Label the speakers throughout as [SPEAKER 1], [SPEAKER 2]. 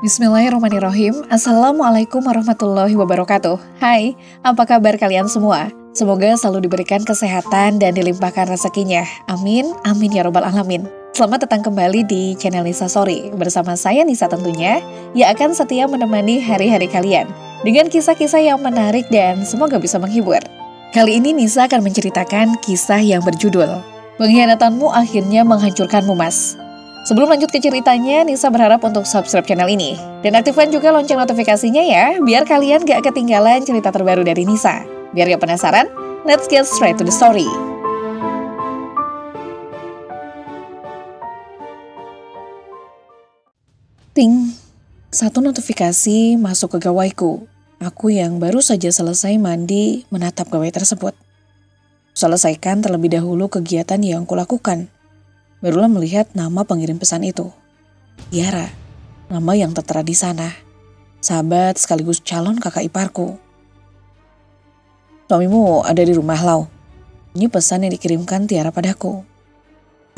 [SPEAKER 1] Bismillahirrahmanirrahim. Assalamualaikum warahmatullahi wabarakatuh. Hai, apa kabar kalian semua? Semoga selalu diberikan kesehatan dan dilimpahkan rezekinya. Amin, amin ya robbal alamin. Selamat datang kembali di channel Nisa Story. Bersama saya Nisa tentunya, yang akan setia menemani hari-hari kalian dengan kisah-kisah yang menarik dan semoga bisa menghibur. Kali ini Nisa akan menceritakan kisah yang berjudul Pengkhianatanmu Akhirnya Menghancurkanmu Mas. Sebelum lanjut ke ceritanya, Nisa berharap untuk subscribe channel ini. Dan aktifkan juga lonceng notifikasinya ya, biar kalian gak ketinggalan cerita terbaru dari Nisa. Biar gak penasaran, let's get straight to the story. Ting, satu notifikasi masuk ke gawaiku. Aku yang baru saja selesai mandi menatap gawai tersebut. Selesaikan terlebih dahulu kegiatan yang kulakukan. Barulah melihat nama pengirim pesan itu. Tiara, nama yang tertera di sana. Sahabat sekaligus calon kakak iparku. Suamimu ada di rumah, Lau. Ini pesan yang dikirimkan Tiara padaku.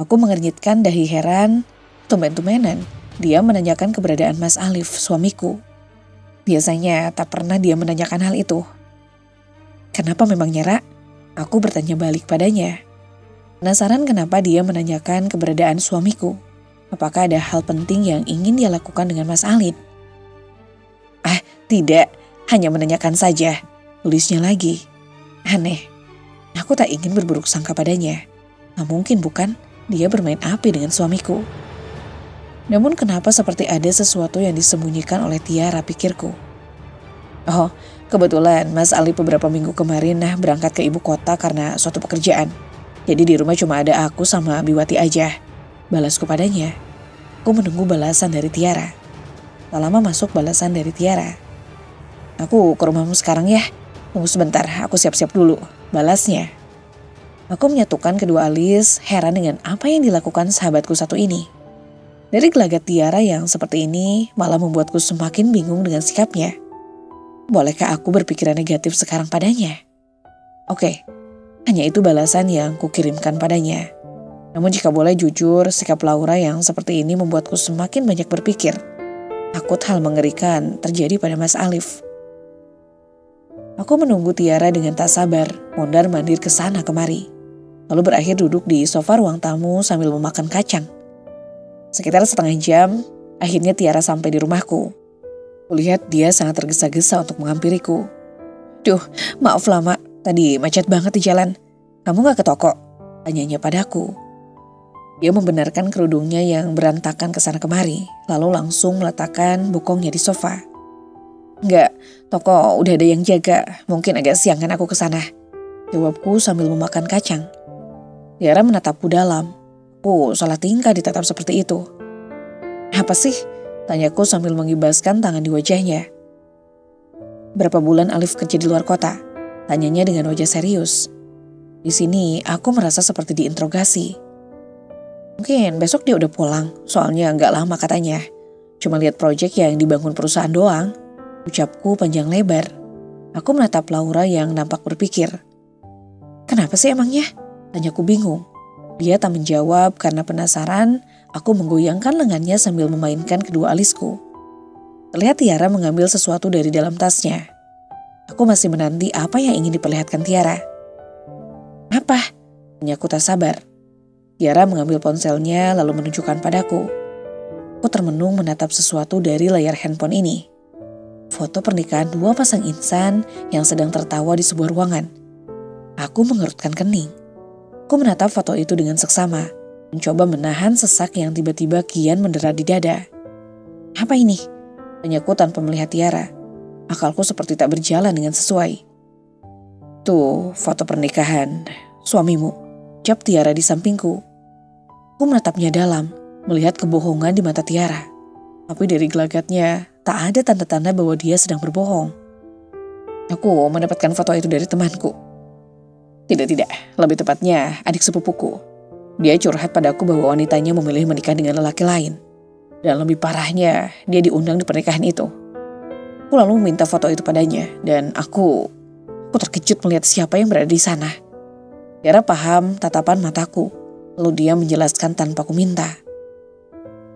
[SPEAKER 1] Aku mengernyitkan dahi heran, tumben-tumbenan. Dia menanyakan keberadaan Mas Alif, suamiku. Biasanya tak pernah dia menanyakan hal itu. Kenapa memangnya, Ra? Aku bertanya balik padanya. Penasaran kenapa dia menanyakan keberadaan suamiku. Apakah ada hal penting yang ingin dia lakukan dengan Mas Alif? Ah, tidak. Hanya menanyakan saja. Tulisnya lagi. Aneh. Aku tak ingin berburuk sangka padanya. Nah, mungkin bukan dia bermain api dengan suamiku. Namun kenapa seperti ada sesuatu yang disembunyikan oleh Tiara, pikirku. Oh, kebetulan Mas Alif beberapa minggu kemarin berangkat ke ibu kota karena suatu pekerjaan. Jadi di rumah cuma ada aku sama Biwati aja. Balasku padanya. Aku menunggu balasan dari Tiara. Tak lama masuk balasan dari Tiara. Aku ke rumahmu sekarang ya. Tunggu sebentar, aku siap-siap dulu. Balasnya. Aku menyatukan kedua alis, heran dengan apa yang dilakukan sahabatku satu ini. Dari gelagat Tiara yang seperti ini malah membuatku semakin bingung dengan sikapnya. Bolehkah aku berpikiran negatif sekarang padanya? Oke. Hanya itu balasan yang kukirimkan padanya. Namun jika boleh jujur, sikap Laura yang seperti ini membuatku semakin banyak berpikir. Takut hal mengerikan terjadi pada Mas Alif. Aku menunggu Tiara dengan tak sabar, mondar-mandir ke sana kemari. Lalu berakhir duduk di sofa ruang tamu sambil memakan kacang. Sekitar setengah jam, akhirnya Tiara sampai di rumahku. Kulihat dia sangat tergesa-gesa untuk menghampiriku. Duh, maaf lama. Tadi macet banget di jalan. Kamu gak ke toko? Tanyanya padaku. Dia membenarkan kerudungnya yang berantakan ke sana kemari, lalu langsung meletakkan bokongnya di sofa. Enggak, toko udah ada yang jaga. Mungkin agak siangan aku ke sana. Jawabku sambil memakan kacang. Tiara menatapku dalam. Aku salah tingkah ditatap seperti itu. Apa sih? Tanyaku sambil mengibaskan tangan di wajahnya. Berapa bulan Alif kerja di luar kota? Tanyanya dengan wajah serius. Di sini aku merasa seperti diinterogasi. Mungkin besok dia udah pulang, soalnya nggak lama katanya. Cuma lihat proyek yang dibangun perusahaan doang. Ucapku panjang lebar. Aku menatap Laura yang nampak berpikir. Kenapa sih emangnya? Tanyaku bingung. Dia tak menjawab karena penasaran. Aku menggoyangkan lengannya sambil memainkan kedua alisku. Terlihat Tiara mengambil sesuatu dari dalam tasnya. Aku masih menanti apa yang ingin diperlihatkan Tiara. Apa? Tanyaku tak sabar. Tiara mengambil ponselnya lalu menunjukkan padaku. Aku termenung menatap sesuatu dari layar handphone ini. Foto pernikahan dua pasang insan yang sedang tertawa di sebuah ruangan. Aku mengerutkan kening. Aku menatap foto itu dengan seksama, mencoba menahan sesak yang tiba-tiba kian mendera di dada. Apa ini? Tanyaku tanpa melihat Tiara. Akalku seperti tak berjalan dengan sesuai. Tuh, foto pernikahan suamimu. Ucap Tiara di sampingku. Aku menatapnya dalam, melihat kebohongan di mata Tiara. Tapi dari gelagatnya, tak ada tanda-tanda bahwa dia sedang berbohong. Aku mendapatkan foto itu dari temanku. Tidak, lebih tepatnya adik sepupuku. Dia curhat padaku bahwa wanitanya memilih menikah dengan lelaki lain. Dan lebih parahnya, dia diundang di pernikahan itu. Aku lalu meminta foto itu padanya dan aku terkejut melihat siapa yang berada di sana. Tiara paham tatapan mataku, lalu dia menjelaskan tanpa ku minta.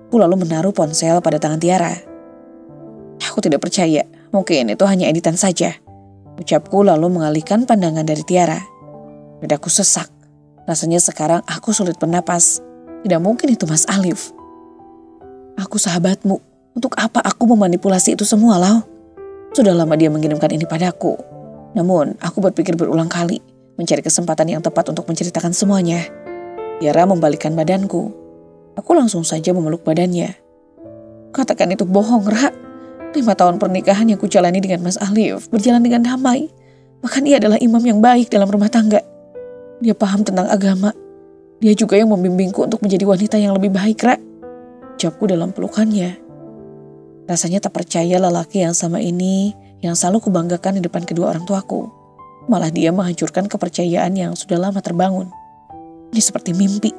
[SPEAKER 1] Aku lalu menaruh ponsel pada tangan Tiara. Aku tidak percaya, mungkin itu hanya editan saja. Ucapku lalu mengalihkan pandangan dari Tiara. Dadaku sesak. Rasanya sekarang aku sulit bernapas. Tidak mungkin itu Mas Alif. Aku sahabatmu. Untuk apa aku memanipulasi itu semua, Lau? Sudah lama dia mengirimkan ini padaku. Namun, aku berpikir berulang kali mencari kesempatan yang tepat untuk menceritakan semuanya. Tiara membalikkan badanku. Aku langsung saja memeluk badannya. Katakan itu bohong, Ra. 5 tahun pernikahan yang kujalani dengan Mas Alif berjalan dengan damai. Bahkan ia adalah imam yang baik dalam rumah tangga. Dia paham tentang agama. Dia juga yang membimbingku untuk menjadi wanita yang lebih baik, Ra. Ucapku dalam pelukannya. Rasanya tak percaya lelaki yang sama ini yang selalu kubanggakan di depan kedua orang tuaku. Malah dia menghancurkan kepercayaan yang sudah lama terbangun. Ini seperti mimpi.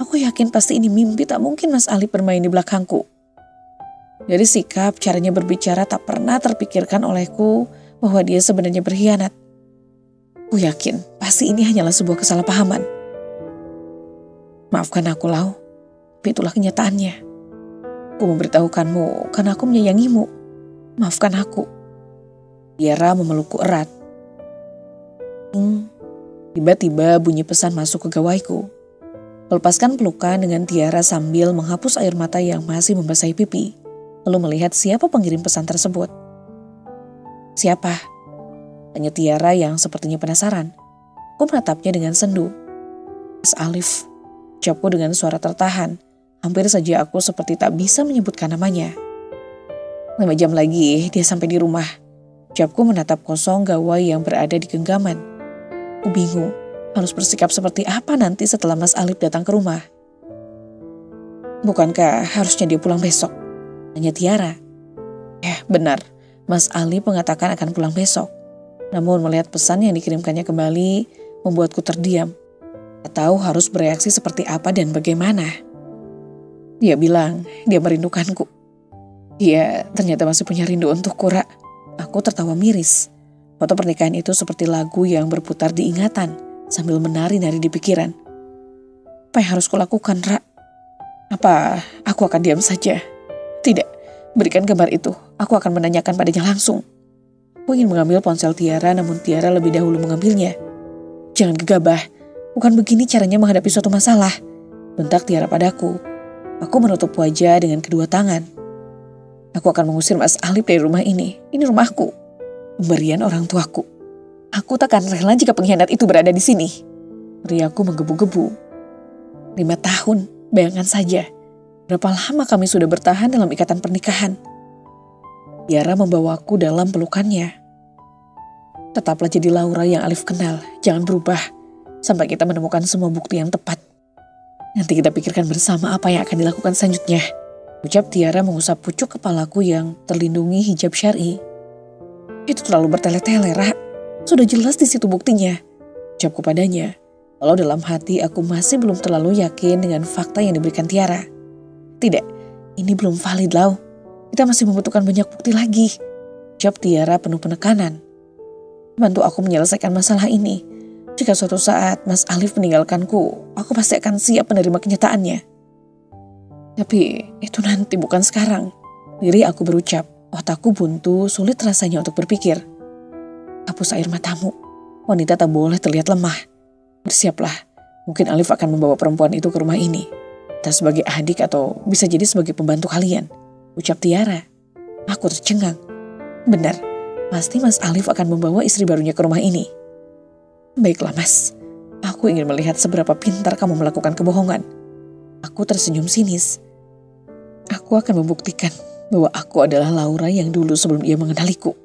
[SPEAKER 1] Aku yakin pasti ini mimpi, tak mungkin Mas Alif bermain di belakangku. Dari sikap, caranya berbicara tak pernah terpikirkan olehku bahwa dia sebenarnya berkhianat. Aku yakin pasti ini hanyalah sebuah kesalahpahaman. Maafkan aku, Lau. Tapi itulah kenyataannya. Aku memberitahukanmu karena aku menyayangimu. Maafkan aku. Tiara memelukku erat. Tiba-tiba bunyi pesan masuk ke gawaiku. Melepaskan pelukan dengan Tiara sambil menghapus air mata yang masih membasahi pipi. Lalu melihat siapa pengirim pesan tersebut. Siapa? Tanya Tiara yang sepertinya penasaran. Aku menatapnya dengan sendu. Mas Alif. Ucapku dengan suara tertahan. Hampir saja aku seperti tak bisa menyebutkan namanya. 5 jam lagi dia sampai di rumah. Ucapku menatap kosong gawai yang berada di genggaman. Aku bingung harus bersikap seperti apa nanti setelah Mas Alif datang ke rumah. Bukankah harusnya dia pulang besok? Tanya Tiara. Ya benar, Mas Alif mengatakan akan pulang besok. Namun melihat pesan yang dikirimkannya kembali membuatku terdiam. Tak tahu harus bereaksi seperti apa dan bagaimana. Dia bilang dia merindukanku. Dia ternyata masih punya rindu untukku, Ra. Aku tertawa miris. Foto pernikahan itu seperti lagu yang berputar di ingatan sambil menari-nari di pikiran. Apa yang harus kulakukan, Ra? Apa aku akan diam saja? Tidak, berikan gambar itu. Aku akan menanyakan padanya langsung. Aku ingin mengambil ponsel Tiara, namun Tiara lebih dahulu mengambilnya. Jangan gegabah. Bukan begini caranya menghadapi suatu masalah. Bentak Tiara padaku. Aku menutup wajah dengan kedua tangan. Aku akan mengusir Mas Alif dari rumah ini. Ini rumahku. Pemberian orang tuaku. Aku takkan rela jika pengkhianat itu berada di sini. Riaku menggebu-gebu. 5 tahun, bayangkan saja. Berapa lama kami sudah bertahan dalam ikatan pernikahan. Tiara membawaku dalam pelukannya. Tetaplah jadi Laura yang Alif kenal. Jangan berubah. Sampai kita menemukan semua bukti yang tepat. Nanti kita pikirkan bersama apa yang akan dilakukan selanjutnya. Ucap Tiara mengusap pucuk kepalaku yang terlindungi hijab syar'i. Itu terlalu bertele-tele, Ra. Sudah jelas di situ buktinya. Ucapku padanya. Walau dalam hati aku masih belum terlalu yakin dengan fakta yang diberikan Tiara. Tidak, ini belum valid, Lau. Kita masih membutuhkan banyak bukti lagi. Ucap Tiara penuh penekanan. Bantu aku menyelesaikan masalah ini. Jika suatu saat Mas Alif meninggalkanku, aku pasti akan siap menerima kenyataannya. Tapi itu nanti, bukan sekarang. Diri aku berucap. Otakku buntu, sulit rasanya untuk berpikir. Hapus air matamu. Wanita tak boleh terlihat lemah. Bersiaplah. Mungkin Alif akan membawa perempuan itu ke rumah ini. Entah sebagai adik atau bisa jadi sebagai pembantu kalian. Ucap Tiara. Aku tercengang. Benar, pasti Mas Alif akan membawa istri barunya ke rumah ini. Baiklah, Mas. Aku ingin melihat seberapa pintar kamu melakukan kebohongan. Aku tersenyum sinis. Aku akan membuktikan bahwa aku adalah Laura yang dulu sebelum ia mengenaliku.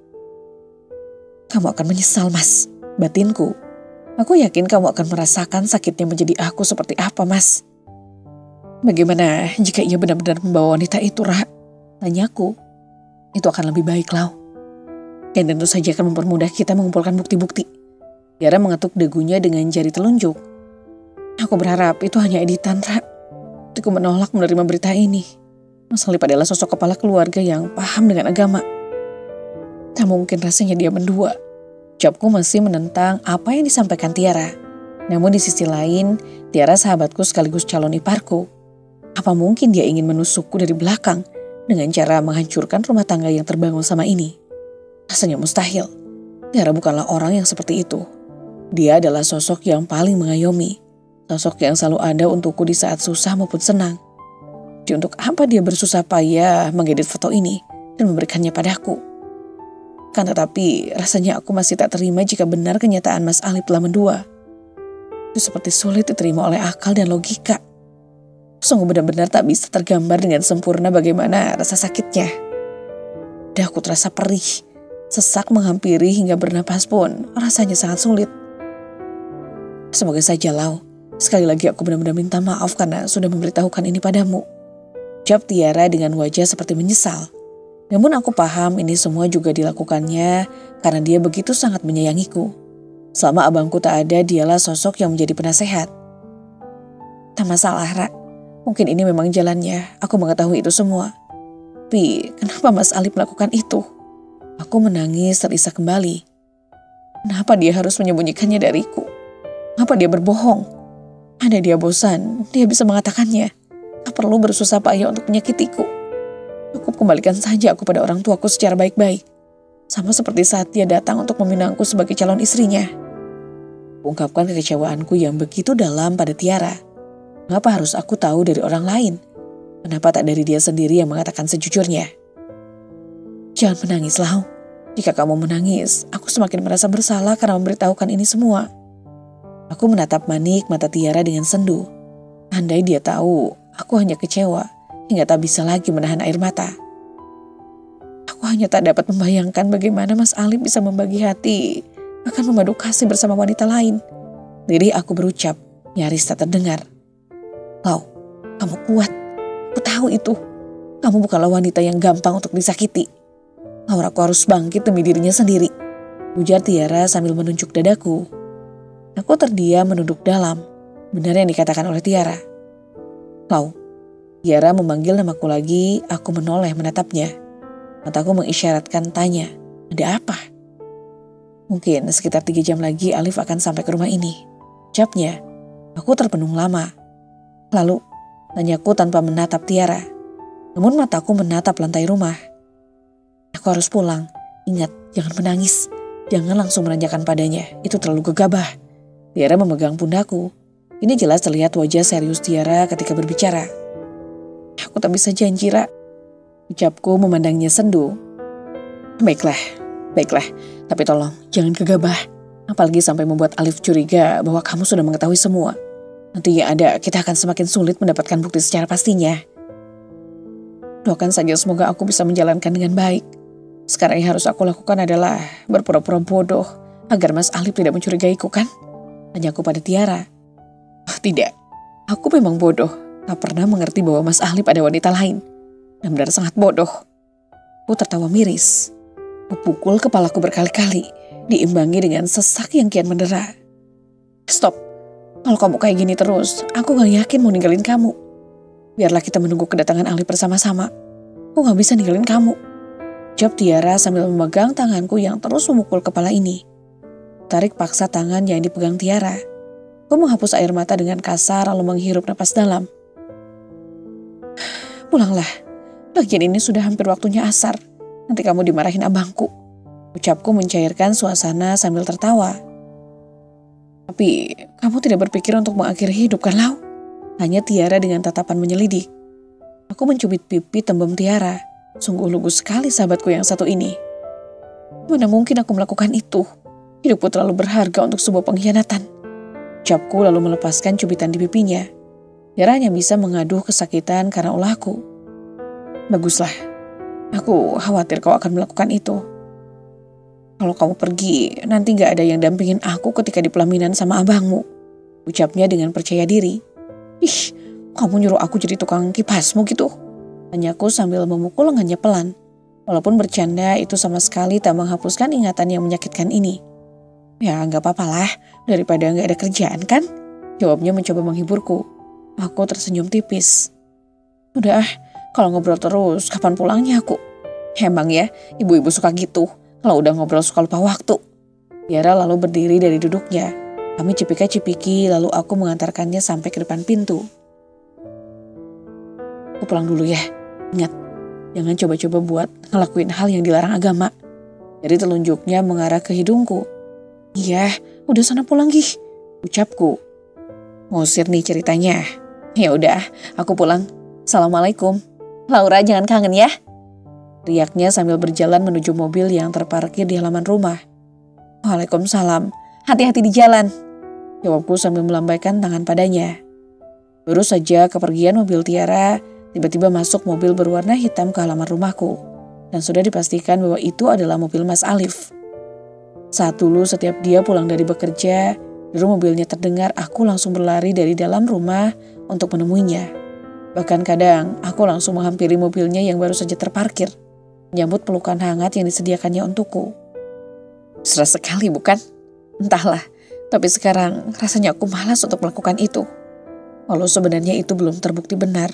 [SPEAKER 1] Kamu akan menyesal, Mas. Batinku. Aku yakin kamu akan merasakan sakitnya menjadi aku seperti apa, Mas. Bagaimana jika ia benar-benar membawa wanita itu, Ra? Tanyaku. Itu akan lebih baik, Lau. Dan tentu saja akan mempermudah kita mengumpulkan bukti-bukti. Tiara mengetuk dagunya dengan jari telunjuk. Aku berharap itu hanya editan, Ra. Aku menolak menerima berita ini. Mas Alif adalah sosok kepala keluarga yang paham dengan agama. Tak mungkin rasanya dia mendua. Ucapku masih menentang apa yang disampaikan Tiara. Namun di sisi lain, Tiara sahabatku sekaligus calon iparku. Apa mungkin dia ingin menusukku dari belakang dengan cara menghancurkan rumah tangga yang terbangun sama ini. Rasanya mustahil. Tiara bukanlah orang yang seperti itu. Dia adalah sosok yang paling mengayomi. Sosok yang selalu ada untukku di saat susah maupun senang. Jadi untuk apa dia bersusah payah mengedit foto ini dan memberikannya padaku? Kan tetapi rasanya aku masih tak terima jika benar kenyataan Mas Ali telah mendua. Itu seperti sulit diterima oleh akal dan logika. Sungguh benar-benar tak bisa tergambar dengan sempurna bagaimana rasa sakitnya. Dahku terasa perih, sesak menghampiri hingga bernapas pun rasanya sangat sulit. Semoga saja Lau, sekali lagi aku benar-benar minta maaf karena sudah memberitahukan ini padamu. Jawab Tiara dengan wajah seperti menyesal. Namun aku paham ini semua juga dilakukannya karena dia begitu sangat menyayangiku. Selama abangku tak ada, dialah sosok yang menjadi penasehat. Tak masalah, Ra. Mungkin ini memang jalannya, aku mengetahui itu semua. Tapi kenapa Mas Ali melakukan itu? Aku menangis terisak kembali. Kenapa dia harus menyembunyikannya dariku? Kenapa dia berbohong? Ada dia bosan, dia bisa mengatakannya. Tak perlu bersusah payah untuk menyakitiku. Cukup kembalikan saja aku pada orang tuaku secara baik-baik. Sama seperti saat dia datang untuk meminangku sebagai calon istrinya. Ungkapkan kekecewaanku yang begitu dalam pada Tiara. Mengapa harus aku tahu dari orang lain? Kenapa tak dari dia sendiri yang mengatakan sejujurnya? Jangan menangis, Lau. Jika kamu menangis, aku semakin merasa bersalah karena memberitahukan ini semua. Aku menatap manik mata Tiara dengan sendu. Andai dia tahu, aku hanya kecewa hingga tak bisa lagi menahan air mata. Aku hanya tak dapat membayangkan bagaimana Mas Ali bisa membagi hati, bahkan memadu kasih bersama wanita lain. Lirih aku berucap, nyaris tak terdengar. Lau, kamu kuat. Aku tahu itu. Kamu bukanlah wanita yang gampang untuk disakiti. Laura, aku harus bangkit demi dirinya sendiri. Ujar Tiara sambil menunjuk dadaku. Aku terdiam menunduk dalam. Benar yang dikatakan oleh Tiara. Lau. Tiara memanggil namaku lagi, aku menoleh menatapnya. Mataku mengisyaratkan tanya, ada apa? Mungkin sekitar 3 jam lagi Alif akan sampai ke rumah ini. Jawabnya, aku terpenung lama. Lalu, tanyaku tanpa menatap Tiara. Namun mataku menatap lantai rumah. Aku harus pulang. Ingat, jangan menangis. Jangan langsung menanyakan padanya, itu terlalu gegabah. Tiara memegang pundakku. Ini jelas terlihat wajah serius Tiara ketika berbicara. Aku tak bisa janji, Ra. Ucapku memandangnya sendu. Baiklah. Tapi tolong, jangan gegabah. Apalagi sampai membuat Alif curiga bahwa kamu sudah mengetahui semua. Nanti yang ada, kita akan semakin sulit mendapatkan bukti secara pastinya. Doakan saja semoga aku bisa menjalankan dengan baik. Sekarang yang harus aku lakukan adalah berpura-pura bodoh agar Mas Alif tidak mencurigaiku, kan? Tanyaku pada Tiara. Oh, tidak, aku memang bodoh. Tak pernah mengerti bahwa Mas Alif ada wanita lain. Benar-benar sangat bodoh. Aku tertawa miris. Kupukul kepalaku berkali-kali, diimbangi dengan sesak yang kian mendera. Stop. Kalau kamu kayak gini terus, aku gak yakin mau ninggalin kamu. Biarlah kita menunggu kedatangan Alif bersama-sama. Aku gak bisa ninggalin kamu. Jawab Tiara sambil memegang tanganku yang terus memukul kepala ini. Tarik paksa tangan yang dipegang Tiara. Aku menghapus air mata dengan kasar lalu menghirup napas dalam. Pulanglah. Lagian ini sudah hampir waktunya asar. Nanti kamu dimarahin abangku. Ucapku mencairkan suasana sambil tertawa. Tapi kamu tidak berpikir untuk mengakhiri hidup kan, Lau? Tanya Tiara dengan tatapan menyelidik. Aku mencubit pipi tembem Tiara. Sungguh lugu sekali sahabatku yang satu ini. Mana mungkin aku melakukan itu? Hidupku terlalu berharga untuk sebuah pengkhianatan. Ucapku lalu melepaskan cubitan di pipinya. Tiara hanya bisa mengaduh kesakitan karena ulahku. Baguslah. Aku khawatir kau akan melakukan itu. Kalau kamu pergi, nanti gak ada yang dampingin aku ketika di pelaminan sama abangmu. Ucapnya dengan percaya diri. Ih, kamu nyuruh aku jadi tukang kipasmu gitu? Tanyaku sambil memukul lengannya pelan. Walaupun bercanda itu sama sekali tak menghapuskan ingatan yang menyakitkan ini. Ya gak apa-apa lah, daripada gak ada kerjaan kan? Jawabnya mencoba menghiburku. Aku tersenyum tipis. Udah kalau ngobrol terus, kapan pulangnya aku? Emang ya, ibu-ibu suka gitu. Kalau udah ngobrol suka lupa waktu. Tiara lalu berdiri dari duduknya. Kami cipika-cipiki lalu aku mengantarkannya sampai ke depan pintu. Aku pulang dulu ya. Ingat, jangan coba-coba buat ngelakuin hal yang dilarang agama. Dari telunjuknya mengarah ke hidungku. Iya, udah sana pulang Gih, ucapku. Ngusir nih ceritanya. Ya udah, aku pulang. Assalamualaikum. Laura jangan kangen ya. Teriaknya sambil berjalan menuju mobil yang terparkir di halaman rumah. Waalaikumsalam. Hati-hati di jalan. Jawabku sambil melambaikan tangan padanya. Baru saja kepergian mobil Tiara, tiba-tiba masuk mobil berwarna hitam ke halaman rumahku. Dan sudah dipastikan bahwa itu adalah mobil Mas Alif. Saat dulu setiap dia pulang dari bekerja, deru mobilnya terdengar, aku langsung berlari dari dalam rumah untuk menemuinya. Bahkan kadang aku langsung menghampiri mobilnya yang baru saja terparkir, menyambut pelukan hangat yang disediakannya untukku. Serah sekali bukan? Entahlah, tapi sekarang rasanya aku malas untuk melakukan itu. Walau sebenarnya itu belum terbukti benar,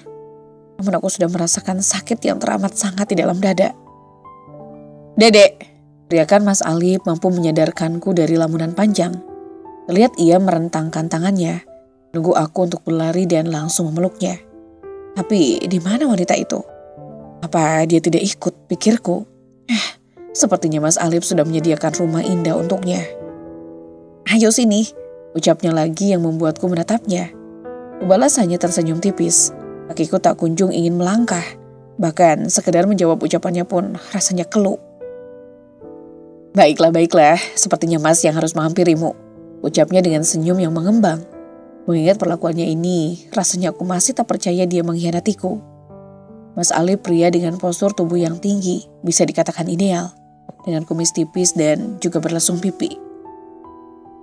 [SPEAKER 1] namun aku sudah merasakan sakit yang teramat sangat di dalam dada. Dedek, teriakan Mas Alif mampu menyadarkanku dari lamunan panjang. Terlihat ia merentangkan tangannya, menunggu aku untuk berlari dan langsung memeluknya. Tapi di mana wanita itu? Apa dia tidak ikut, pikirku? Sepertinya Mas Alif sudah menyediakan rumah indah untuknya. Ayo sini, ucapnya lagi yang membuatku menatapnya. Kubalas hanya tersenyum tipis. Kakiku tak kunjung ingin melangkah. Bahkan sekedar menjawab ucapannya pun rasanya keluh. Baiklah, sepertinya Mas yang harus menghampirimu, ucapnya dengan senyum yang mengembang. Mengingat perlakuannya ini, rasanya aku masih tak percaya dia mengkhianatiku. Mas Alif pria dengan postur tubuh yang tinggi, bisa dikatakan ideal, dengan kumis tipis dan juga berlesung pipi.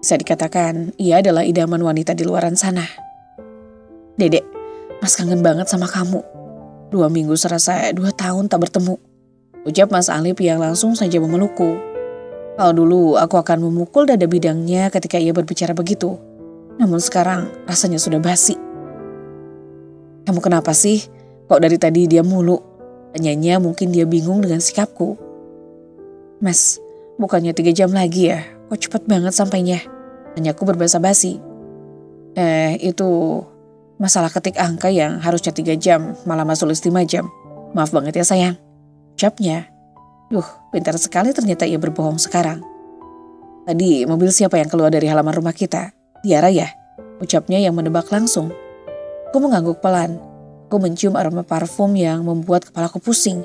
[SPEAKER 1] Bisa dikatakan ia adalah idaman wanita di luaran sana. Dedek, Mas kangen banget sama kamu. 2 minggu serasa 2 tahun tak bertemu, ucap Mas Alif yang langsung saja memelukku. Kalau dulu aku akan memukul dada bidangnya ketika ia berbicara begitu. Namun sekarang rasanya sudah basi. Kamu kenapa sih? Kok dari tadi dia mulu? Tanyanya mungkin dia bingung dengan sikapku. Mas, bukannya 3 jam lagi ya? Kok cepat banget sampainya? Tanyaku berbahasa basi. Itu masalah ketik angka yang harusnya 3 jam, malah masuk list 5 jam. Maaf banget ya sayang, ucapnya. Pintar sekali ternyata ia berbohong sekarang. Tadi mobil siapa yang keluar dari halaman rumah kita? Tiara ya? Ucapnya yang menebak langsung. Aku mengangguk pelan. Aku mencium aroma parfum yang membuat kepalaku pusing.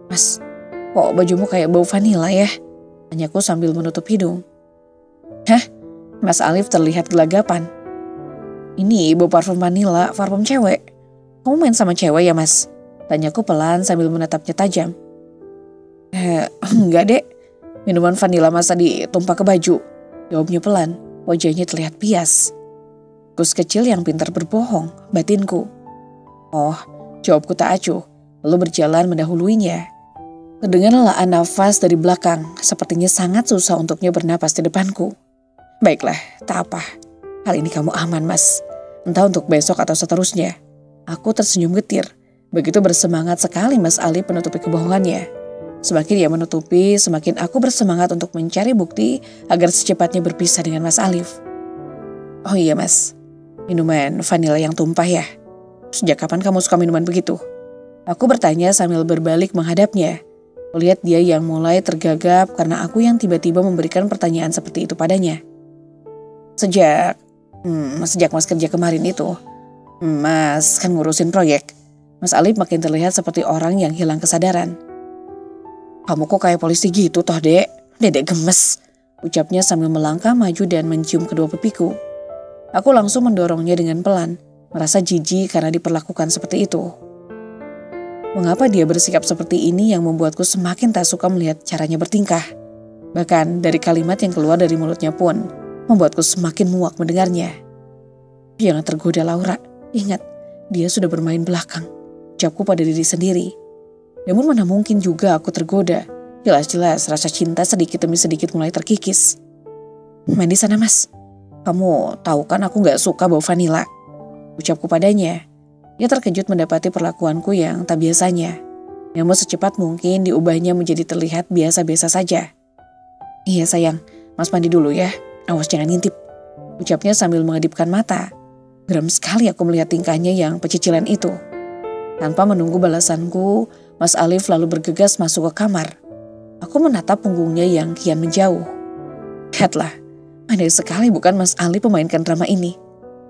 [SPEAKER 1] Mas, kok bajumu kayak bau vanila ya? Tanyaku sambil menutup hidung. Hah? Mas Alif terlihat gelagapan. Ini bau parfum vanila, parfum cewek. Kamu main sama cewek ya Mas? Tanyaku pelan sambil menatapnya tajam. Enggak dek, minuman vanila masa ditumpah ke baju. Jawabnya pelan, wajahnya terlihat bias. Kus kecil yang pintar berbohong, batinku. Oh, jawabku tak acuh, lalu berjalan mendahuluinya. Terdengar helaan nafas dari belakang, sepertinya sangat susah untuknya bernapas di depanku. Baiklah, tak apa. Kali ini kamu aman Mas, entah untuk besok atau seterusnya. Aku tersenyum getir, begitu bersemangat sekali Mas Alif menutupi kebohongannya. Semakin dia menutupi, semakin aku bersemangat untuk mencari bukti agar secepatnya berpisah dengan Mas Alif. Oh iya Mas, minuman vanila yang tumpah ya? Sejak kapan kamu suka minuman begitu? Aku bertanya sambil berbalik menghadapnya. Kulihat dia yang mulai tergagap karena aku yang tiba-tiba memberikan pertanyaan seperti itu padanya. Sejak Mas kerja kemarin itu, Mas kan ngurusin proyek. Mas Alif makin terlihat seperti orang yang hilang kesadaran. Kamu kok kayak polisi gitu toh dek? Dedek gemes, ucapnya sambil melangkah maju dan mencium kedua pipiku. Aku langsung mendorongnya dengan pelan, merasa jijik karena diperlakukan seperti itu. Mengapa dia bersikap seperti ini yang membuatku semakin tak suka melihat caranya bertingkah. Bahkan dari kalimat yang keluar dari mulutnya pun membuatku semakin muak mendengarnya. Jangan tergoda Laura, ingat dia sudah bermain belakang, ucapku pada diri sendiri. Namun mana mungkin juga aku tergoda. Jelas-jelas rasa cinta sedikit demi sedikit mulai terkikis. Main di sana Mas, kamu tahu kan aku gak suka bau vanila, ucapku padanya. Dia terkejut mendapati perlakuanku yang tak biasanya. Namun secepat mungkin diubahnya menjadi terlihat biasa-biasa saja. Iya sayang, Mas mandi dulu ya. Awas jangan ngintip, ucapnya sambil mengedipkan mata. Geram sekali aku melihat tingkahnya yang pecicilan itu. Tanpa menunggu balasanku, Mas Alif lalu bergegas masuk ke kamar. Aku menatap punggungnya yang kian menjauh. Lihatlah, aneh sekali bukan Mas Alif memainkan drama ini.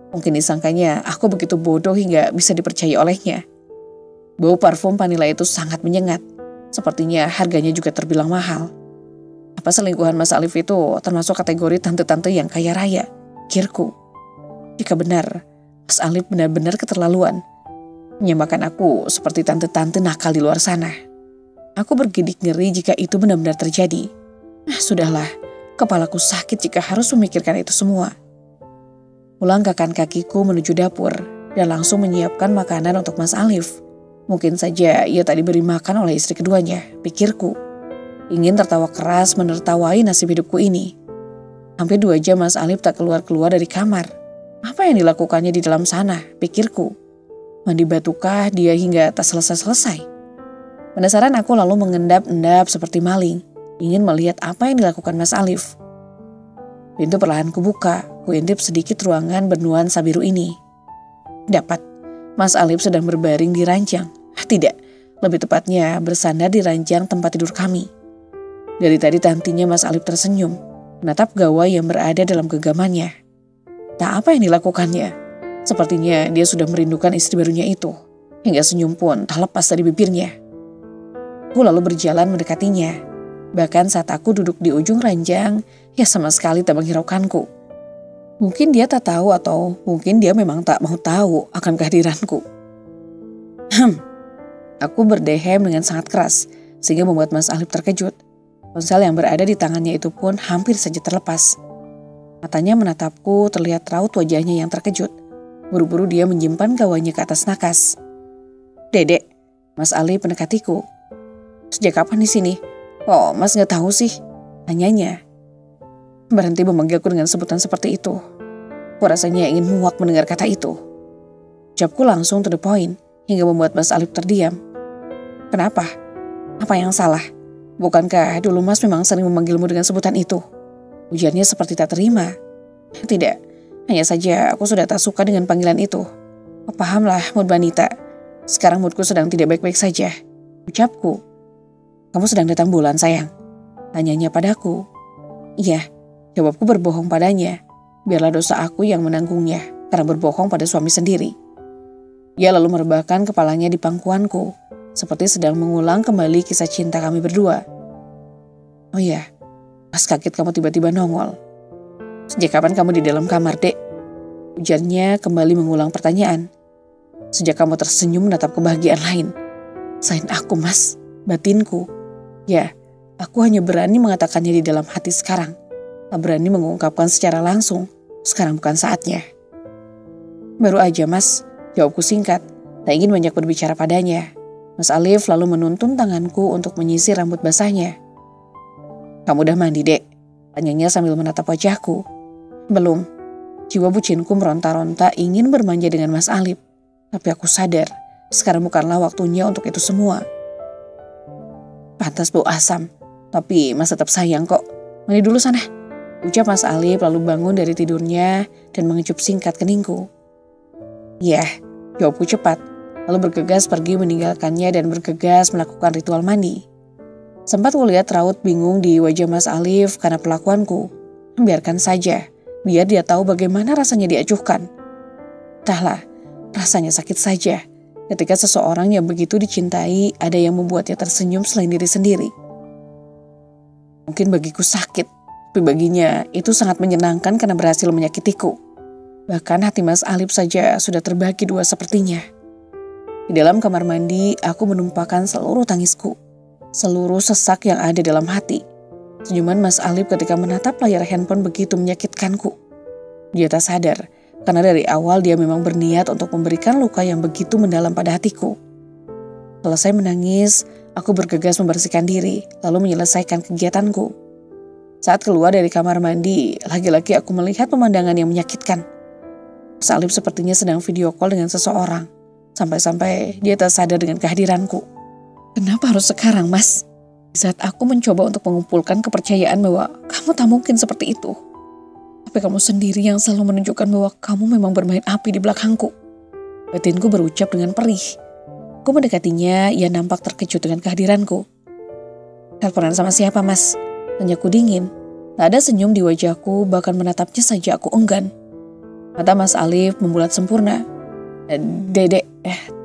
[SPEAKER 1] Mungkin disangkanya aku begitu bodoh hingga bisa dipercaya olehnya. Bau parfum vanila itu sangat menyengat. Sepertinya harganya juga terbilang mahal. Apa selingkuhan Mas Alif itu termasuk kategori tante-tante yang kaya raya? Pikirku. Jika benar, Mas Alif benar-benar keterlaluan. Menyamakan aku seperti tante-tante nakal di luar sana. Aku bergidik ngeri jika itu benar-benar terjadi. Sudahlah, kepalaku sakit jika harus memikirkan itu semua. Ulanggakan kakiku menuju dapur dan langsung menyiapkan makanan untuk Mas Alif. Mungkin saja ia tak diberi makan oleh istri keduanya, pikirku. Ingin tertawa keras menertawai nasib hidupku ini. Hampir 2 jam Mas Alif tak keluar-keluar dari kamar. Apa yang dilakukannya di dalam sana, pikirku. Mandi batukah dia hingga tak selesai-selesai? Penasaran aku lalu mengendap-endap seperti maling, ingin melihat apa yang dilakukan Mas Alif. Pintu perlahan kubuka, kuintip sedikit ruangan bernuansa biru ini. Dapat, Mas Alif sedang berbaring di ranjang. Tidak, lebih tepatnya bersandar di ranjang tempat tidur kami. Dari tadi tantinya Mas Alif tersenyum, menatap gawai yang berada dalam genggamannya. Tak apa yang dilakukannya. Sepertinya dia sudah merindukan istri barunya itu, hingga senyum pun tak lepas dari bibirnya. Aku lalu berjalan mendekatinya. Bahkan saat aku duduk di ujung ranjang, ia sama sekali tak menghiraukanku. Mungkin dia tak tahu atau mungkin dia memang tak mau tahu akan kehadiranku. Aku berdehem dengan sangat keras, sehingga membuat Mas Alif terkejut. Ponsel yang berada di tangannya itu pun hampir saja terlepas. Matanya menatapku, terlihat raut wajahnya yang terkejut. Buru-buru dia menyimpan gawainya ke atas nakas. Dedek, Mas Alif mendekatiku. Sejak kapan di sini? Oh, Mas nggak tahu sih? Tanyanya. Berhenti memanggilku dengan sebutan seperti itu. Aku rasanya ingin muak mendengar kata itu. Ucapku langsung to the point, hingga membuat Mas Alif terdiam. Kenapa? Apa yang salah? Bukankah dulu Mas memang sering memanggilmu dengan sebutan itu? Ujarnya seperti tak terima. Tidak. Hanya saja aku sudah tak suka dengan panggilan itu. Pahamlah mood wanita. Sekarang moodku sedang tidak baik-baik saja. Ucapku. Kamu sedang datang bulan sayang? Tanyanya padaku. Iya, jawabku berbohong padanya. Biarlah dosa aku yang menanggungnya karena berbohong pada suami sendiri. Ia lalu merebahkan kepalanya di pangkuanku. Seperti sedang mengulang kembali kisah cinta kami berdua. Oh iya, pas kaget kamu tiba-tiba nongol. Sejak kapan kamu di dalam kamar, Dek? Ujarnya kembali mengulang pertanyaan. Sejak kamu tersenyum menatap kebahagiaan lain. Selain aku, Mas, batinku. Ya, aku hanya berani mengatakannya di dalam hati sekarang. Tak berani mengungkapkan secara langsung. Sekarang bukan saatnya. Baru aja, Mas, jawabku singkat. Tak ingin banyak berbicara padanya. Mas Alif lalu menuntun tanganku untuk menyisir rambut basahnya. Kamu udah mandi, Dek? Tanyanya sambil menatap wajahku. Belum. Jiwa bucinku meronta-ronta ingin bermanja dengan Mas Alif. Tapi aku sadar, sekarang bukanlah waktunya untuk itu semua. Pantas bau asam, tapi Mas tetap sayang kok. Mandi dulu sana. Ucap Mas Alif lalu bangun dari tidurnya dan mengecup singkat keningku. Iya, jawabku cepat. Lalu bergegas pergi meninggalkannya dan bergegas melakukan ritual mandi. Sempat kulihat raut bingung di wajah Mas Alif karena perlakuanku. Biarkan saja. Biar dia tahu bagaimana rasanya diacuhkan. Entahlah, rasanya sakit saja. Ketika seseorang yang begitu dicintai, ada yang membuatnya tersenyum selain diri sendiri. Mungkin bagiku sakit, tapi baginya itu sangat menyenangkan karena berhasil menyakitiku. Bahkan hati Mas Alif saja sudah terbagi 2 sepertinya. Di dalam kamar mandi, aku menumpahkan seluruh tangisku. Seluruh sesak yang ada dalam hati. Senyuman Mas Alif ketika menatap layar handphone begitu menyakitkanku. Dia tak sadar, karena dari awal dia memang berniat untuk memberikan luka yang begitu mendalam pada hatiku. Selesai menangis, aku bergegas membersihkan diri, lalu menyelesaikan kegiatanku. Saat keluar dari kamar mandi, lagi-lagi aku melihat pemandangan yang menyakitkan. Mas Alif sepertinya sedang video call dengan seseorang, sampai-sampai dia tak sadar dengan kehadiranku. Kenapa harus sekarang, Mas? Saat aku mencoba untuk mengumpulkan kepercayaan bahwa kamu tak mungkin seperti itu. Tapi kamu sendiri yang selalu menunjukkan bahwa kamu memang bermain api di belakangku. Batinku berucap dengan perih. Aku mendekatinya, ia nampak terkejut dengan kehadiranku. "Teleponan sama siapa, Mas?" tanyaku dingin. Tak ada senyum di wajahku, bahkan menatapnya saja aku enggan. Mata Mas Alif membulat sempurna. Dek,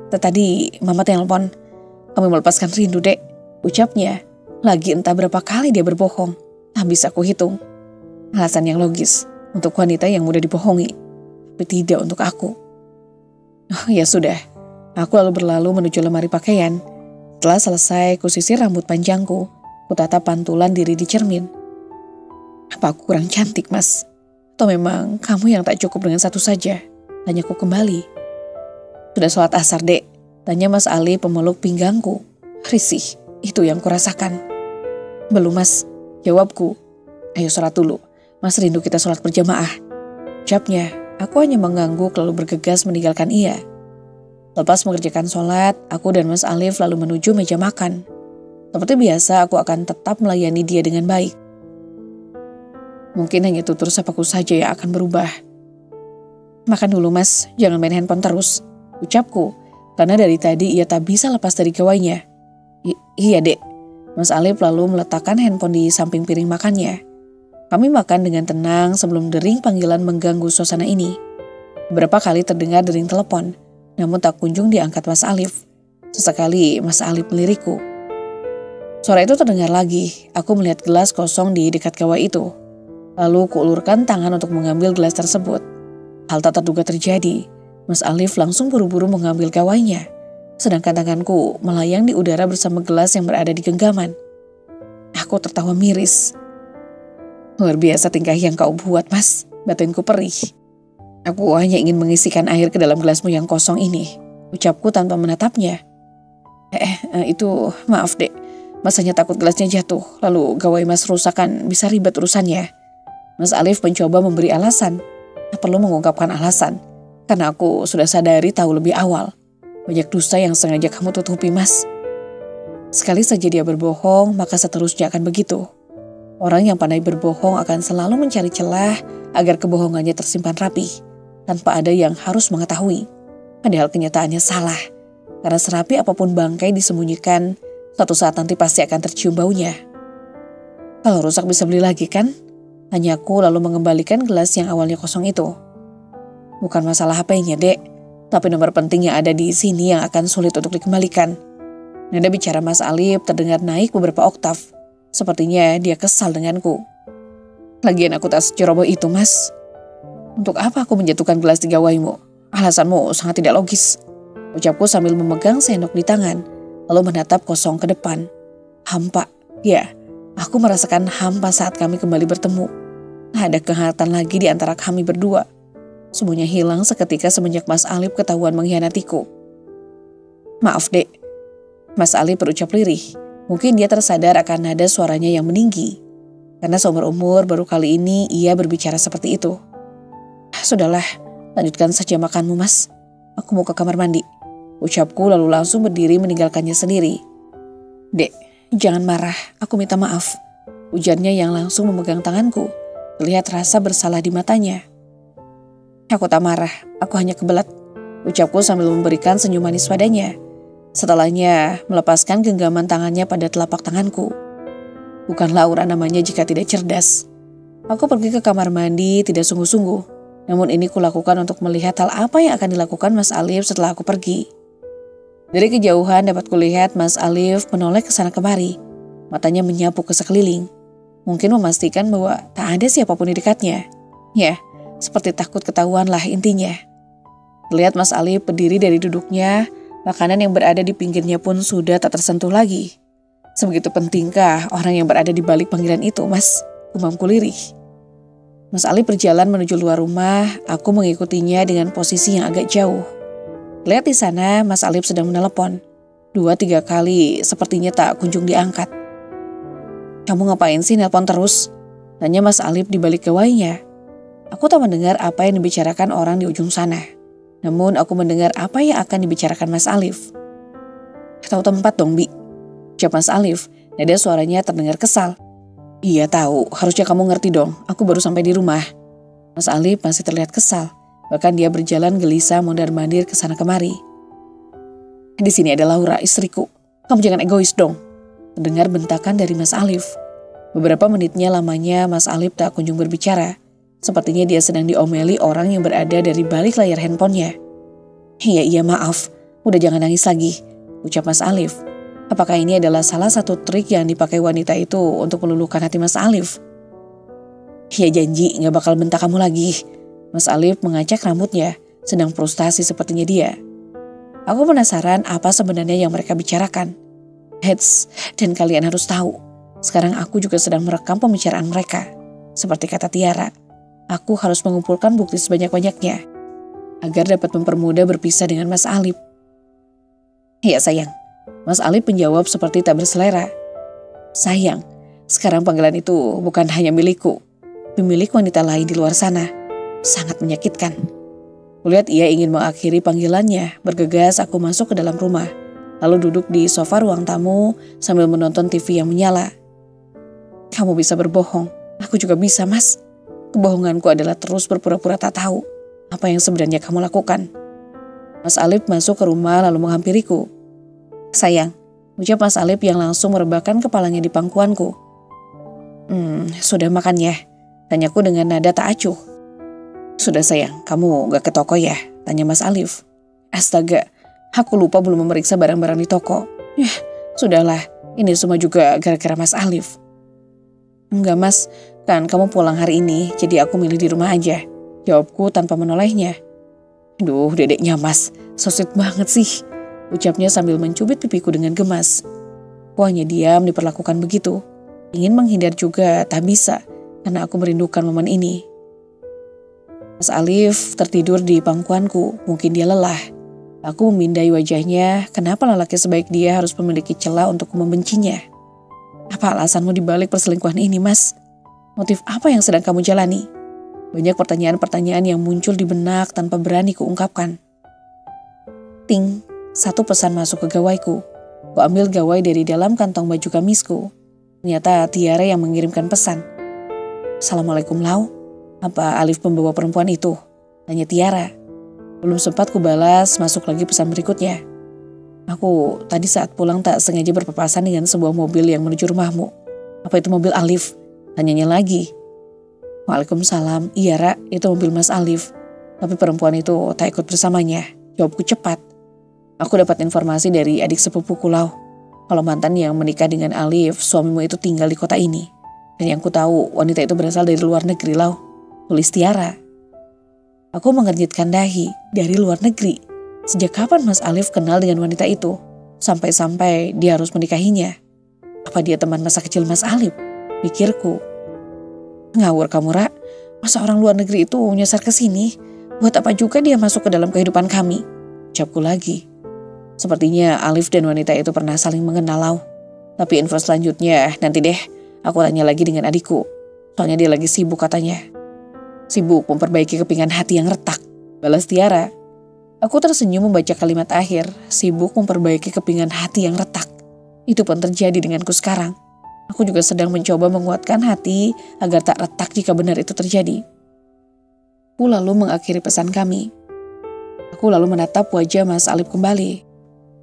[SPEAKER 1] tadi Mama telepon. Kami melepaskan rindu, Dek," ucapnya. Lagi entah berapa kali dia berbohong. Tak bisa aku hitung. Alasan yang logis untuk wanita yang mudah dibohongi, tapi tidak untuk aku. Oh, ya sudah. Aku lalu berlalu menuju lemari pakaian. Setelah selesai, kusisir rambut panjangku. Kutata pantulan diri di cermin. "Apa aku kurang cantik, Mas? Atau memang kamu yang tak cukup dengan satu saja?" tanyaku kembali. "Sudah sholat asar, Dek?" tanya Mas Ali pemeluk pinggangku. Risih, itu yang kurasakan. "Belum, Mas," jawabku. "Ayo sholat dulu, Mas rindu kita sholat berjamaah," ucapnya. Aku hanya mengangguk lalu bergegas meninggalkan ia. Lepas mengerjakan sholat, aku dan Mas Alif lalu menuju meja makan. Seperti biasa, aku akan tetap melayani dia dengan baik. Mungkin hanya tutur sapaku saja yang akan berubah. "Makan dulu, Mas, jangan main handphone terus," ucapku, karena dari tadi ia tak bisa lepas dari gawainya. Iya, Dek." Mas Alif lalu meletakkan handphone di samping piring makannya. Kami makan dengan tenang sebelum dering panggilan mengganggu suasana ini. Beberapa kali terdengar dering telepon, namun tak kunjung diangkat Mas Alif. Sesekali Mas Alif melirikku. Suara itu terdengar lagi. Aku melihat gelas kosong di dekat gawai itu. Lalu kuulurkan tangan untuk mengambil gelas tersebut. Hal tak terduga terjadi. Mas Alif langsung buru-buru mengambil gawainya. Sedangkan tanganku melayang di udara bersama gelas yang berada di genggaman. Aku tertawa miris. "Luar biasa tingkah yang kau buat, Mas," batinku perih. "Aku hanya ingin mengisikan air ke dalam gelasmu yang kosong ini," ucapku tanpa menatapnya. Itu maaf, Dek. Mas hanya takut gelasnya jatuh, lalu gawai Mas rusak kan bisa ribet urusannya." Mas Alif mencoba memberi alasan. Tak perlu mengungkapkan alasan, karena aku sudah sadari tahu lebih awal. Banyak dosa yang sengaja kamu tutupi, Mas. Sekali saja dia berbohong, maka seterusnya akan begitu. Orang yang pandai berbohong akan selalu mencari celah agar kebohongannya tersimpan rapi, tanpa ada yang harus mengetahui. Padahal kenyataannya salah, karena serapi apapun bangkai disembunyikan, suatu saat nanti pasti akan tercium baunya. "Kalau rusak bisa beli lagi kan?" tanyaku lalu mengembalikan gelas yang awalnya kosong itu. "Bukan masalah HP-nya, Dek, tapi nomor penting yang ada di sini yang akan sulit untuk dikembalikan." Nada bicara Mas Alif terdengar naik beberapa oktav. Sepertinya dia kesal denganku. "Lagian aku tak seceroboh itu, Mas. Untuk apa aku menjatuhkan gelas di gawaimu? Alasanmu sangat tidak logis," ucapku sambil memegang sendok di tangan. Lalu menatap kosong ke depan. Hampa, ya, aku merasakan hampa saat kami kembali bertemu. Tak ada kehangatan lagi di antara kami berdua. Semuanya hilang seketika semenjak Mas Alif ketahuan mengkhianatiku. "Maaf, Dek," Mas Alif berucap lirih. Mungkin dia tersadar akan nada suaranya yang meninggi. Karena seumur umur baru kali ini ia berbicara seperti itu. "Sudahlah, lanjutkan saja makanmu, Mas. Aku mau ke kamar mandi," ucapku lalu langsung berdiri meninggalkannya sendiri. "Dek, jangan marah, aku minta maaf," ujarnya yang langsung memegang tanganku. Terlihat rasa bersalah di matanya. "Aku tak marah, aku hanya kebelet," ucapku sambil memberikan senyum manis padanya. Setelahnya melepaskan genggaman tangannya pada telapak tanganku. Bukanlah aura namanya jika tidak cerdas. Aku pergi ke kamar mandi tidak sungguh-sungguh. Namun ini kulakukan untuk melihat hal apa yang akan dilakukan Mas Alif setelah aku pergi. Dari kejauhan dapat kulihat Mas Alif menoleh ke sana kemari. Matanya menyapu ke sekeliling. Mungkin memastikan bahwa tak ada siapapun di dekatnya. Ya, seperti takut ketahuan lah intinya. Lihat Mas Alif berdiri dari duduknya, makanan yang berada di pinggirnya pun sudah tak tersentuh lagi. Sebegitu pentingkah orang yang berada di balik panggilan itu, Mas? Gumamku lirih. Mas Alif berjalan menuju luar rumah, aku mengikutinya dengan posisi yang agak jauh. Lihat di sana, Mas Alif sedang menelepon. 2-3 kali sepertinya tak kunjung diangkat. "Kamu ngapain sih nelpon terus?" tanya Mas Alif di balik gawainya. Aku tak mendengar apa yang dibicarakan orang di ujung sana. Namun aku mendengar apa yang akan dibicarakan Mas Alif. "Tahu tempat dong, Bi," ucap Mas Alif. Nada suaranya terdengar kesal. "Iya tahu, harusnya kamu ngerti dong. Aku baru sampai di rumah." Mas Alif masih terlihat kesal. Bahkan dia berjalan gelisah mondar-mandir ke sana kemari. Di sini ada Laura, istriku. Kamu jangan egois dong. Terdengar bentakan dari Mas Alif. Beberapa menitnya lamanya Mas Alif tak kunjung berbicara. Sepertinya dia sedang diomeli orang yang berada dari balik layar handphonenya. Iya maaf, udah jangan nangis lagi, ucap Mas Alif. Apakah ini adalah salah satu trik yang dipakai wanita itu untuk meluluhkan hati Mas Alif? Iya janji gak bakal bentak kamu lagi. Mas Alif mengacak rambutnya, sedang frustasi sepertinya dia. Aku penasaran apa sebenarnya yang mereka bicarakan. Heads, dan kalian harus tahu, sekarang aku juga sedang merekam pembicaraan mereka. Seperti kata Tiara, aku harus mengumpulkan bukti sebanyak-banyaknya agar dapat mempermudah berpisah dengan Mas Alif. Iya sayang, Mas Alif menjawab seperti tak berselera. Sayang, sekarang panggilan itu bukan hanya milikku, milik wanita lain di luar sana. Sangat menyakitkan. Kulihat ia ingin mengakhiri panggilannya, bergegas aku masuk ke dalam rumah, lalu duduk di sofa ruang tamu sambil menonton TV yang menyala. Kamu bisa berbohong, aku juga bisa mas. Kebohonganku adalah terus berpura-pura tak tahu apa yang sebenarnya kamu lakukan. Mas Alif masuk ke rumah lalu menghampiriku. Sayang, ucap Mas Alif yang langsung merebahkan kepalanya di pangkuanku. Sudah makan ya? Tanyaku dengan nada tak acuh. Sudah sayang, kamu gak ke toko ya? Tanya Mas Alif. Astaga, aku lupa belum memeriksa barang-barang di toko. Sudahlah, ini semua juga gara-gara Mas Alif. Enggak mas, kan kamu pulang hari ini, jadi aku milih di rumah aja. Jawabku tanpa menolehnya. Duh, dedeknya mas, so sweet banget sih. Ucapnya sambil mencubit pipiku dengan gemas. Aku hanya diam diperlakukan begitu. Ingin menghindar juga tak bisa, karena aku merindukan momen ini. Mas Alif tertidur di pangkuanku, mungkin dia lelah. Aku memindai wajahnya, kenapa lelaki sebaik dia harus memiliki celah untuk membencinya? Apa alasanmu dibalik perselingkuhan ini, Mas? Motif apa yang sedang kamu jalani? Banyak pertanyaan-pertanyaan yang muncul di benak tanpa berani kuungkapkan. Ting, satu pesan masuk ke gawaiku. Ku ambil gawai dari dalam kantong baju gamisku. Ternyata Tiara yang mengirimkan pesan. Assalamualaikum Lau. Apa Alif membawa perempuan itu? Tanya Tiara. Belum sempat kubalas, masuk lagi pesan berikutnya. Aku tadi saat pulang tak sengaja berpapasan dengan sebuah mobil yang menuju rumahmu. Apa itu mobil Alif? Tanyanya lagi. Waalaikumsalam, iya Ra, itu mobil Mas Alif. Tapi perempuan itu tak ikut bersamanya. Jawabku cepat. Aku dapat informasi dari adik sepupuku Lau. Kalau mantan yang menikah dengan Alif, suamimu itu tinggal di kota ini. Dan yang ku tahu, wanita itu berasal dari luar negeri Lau. Tulis Tiara. Aku mengernyitkan dahi. Dari luar negeri. Sejak kapan Mas Alif kenal dengan wanita itu? Sampai-sampai dia harus menikahinya. Apa dia teman masa kecil Mas Alif? Pikirku. Ngawur kamu Ra. Masa orang luar negeri itu nyasar ke sini? Buat apa juga dia masuk ke dalam kehidupan kami? Ucapku lagi. Sepertinya Alif dan wanita itu pernah saling mengenal Lau. Tapi info selanjutnya nanti deh. Aku tanya lagi dengan adikku. Soalnya dia lagi sibuk katanya. Sibuk memperbaiki kepingan hati yang retak. Balas Tiara. Aku tersenyum membaca kalimat akhir. Sibuk memperbaiki kepingan hati yang retak. Itu pun terjadi denganku sekarang. Aku juga sedang mencoba menguatkan hati agar tak retak jika benar itu terjadi. Aku lalu mengakhiri pesan kami. Aku lalu menatap wajah Mas Alif kembali.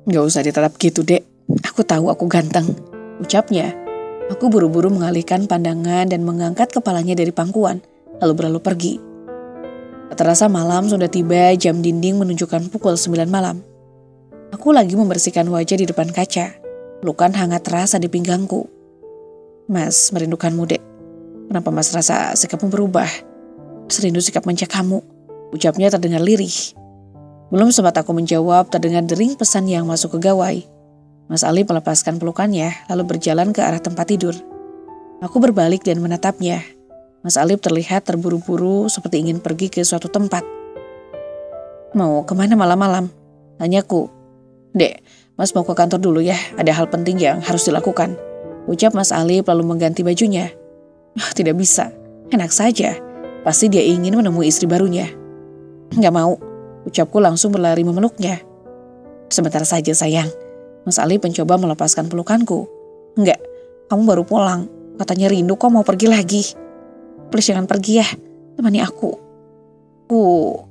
[SPEAKER 1] Gak usah ditatap gitu dek. Aku tahu aku ganteng. Ucapnya. Aku buru-buru mengalihkan pandangan dan mengangkat kepalanya dari pangkuan. Lalu berlalu pergi. Terasa malam sudah tiba, jam dinding menunjukkan pukul 9 malam. Aku lagi membersihkan wajah di depan kaca. Pelukan hangat terasa di pinggangku. Mas, merindukanmu dek. Kenapa mas rasa sikapmu berubah? Serindu sikap manja kamu. Ucapnya terdengar lirih. Belum sempat aku menjawab, terdengar dering pesan yang masuk ke gawai. Mas Ali melepaskan pelukannya, lalu berjalan ke arah tempat tidur. Aku berbalik dan menatapnya. Mas Alif terlihat terburu-buru seperti ingin pergi ke suatu tempat. Mau kemana malam-malam? Tanyaku. Dek, mas mau ke kantor dulu ya, ada hal penting yang harus dilakukan. Ucap Mas Alif lalu mengganti bajunya. Tidak bisa, enak saja. Pasti dia ingin menemui istri barunya. Gak mau, ucapku langsung berlari memeluknya. Sebentar saja sayang. Mas Alif mencoba melepaskan pelukanku. Enggak, kamu baru pulang. Katanya rindu kok mau pergi lagi. Please jangan pergi ya, temani aku.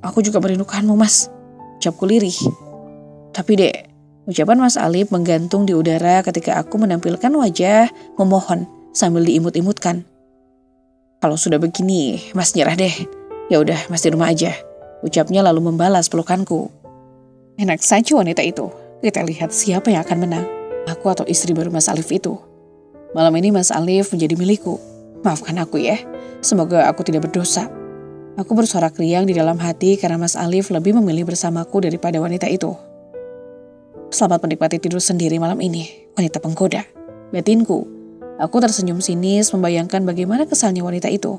[SPEAKER 1] Aku juga merindukanmu mas, ucapku lirih. Tapi dek, Ucapan Mas Alif menggantung di udara ketika aku menampilkan wajah memohon sambil diimut-imutkan. Kalau sudah begini, Mas nyerah deh. Ya udah, Mas di rumah aja. Ucapnya lalu membalas pelukanku. Enak saja wanita itu. Kita lihat siapa yang akan menang. Aku atau istri baru Mas Alif itu. Malam ini Mas Alif menjadi milikku. Maafkan aku ya. Semoga aku tidak berdosa. Aku bersorak riang di dalam hati karena Mas Alif lebih memilih bersamaku daripada wanita itu. Selamat menikmati tidur sendiri malam ini, wanita penggoda. Batinku, aku tersenyum sinis membayangkan bagaimana kesalnya wanita itu.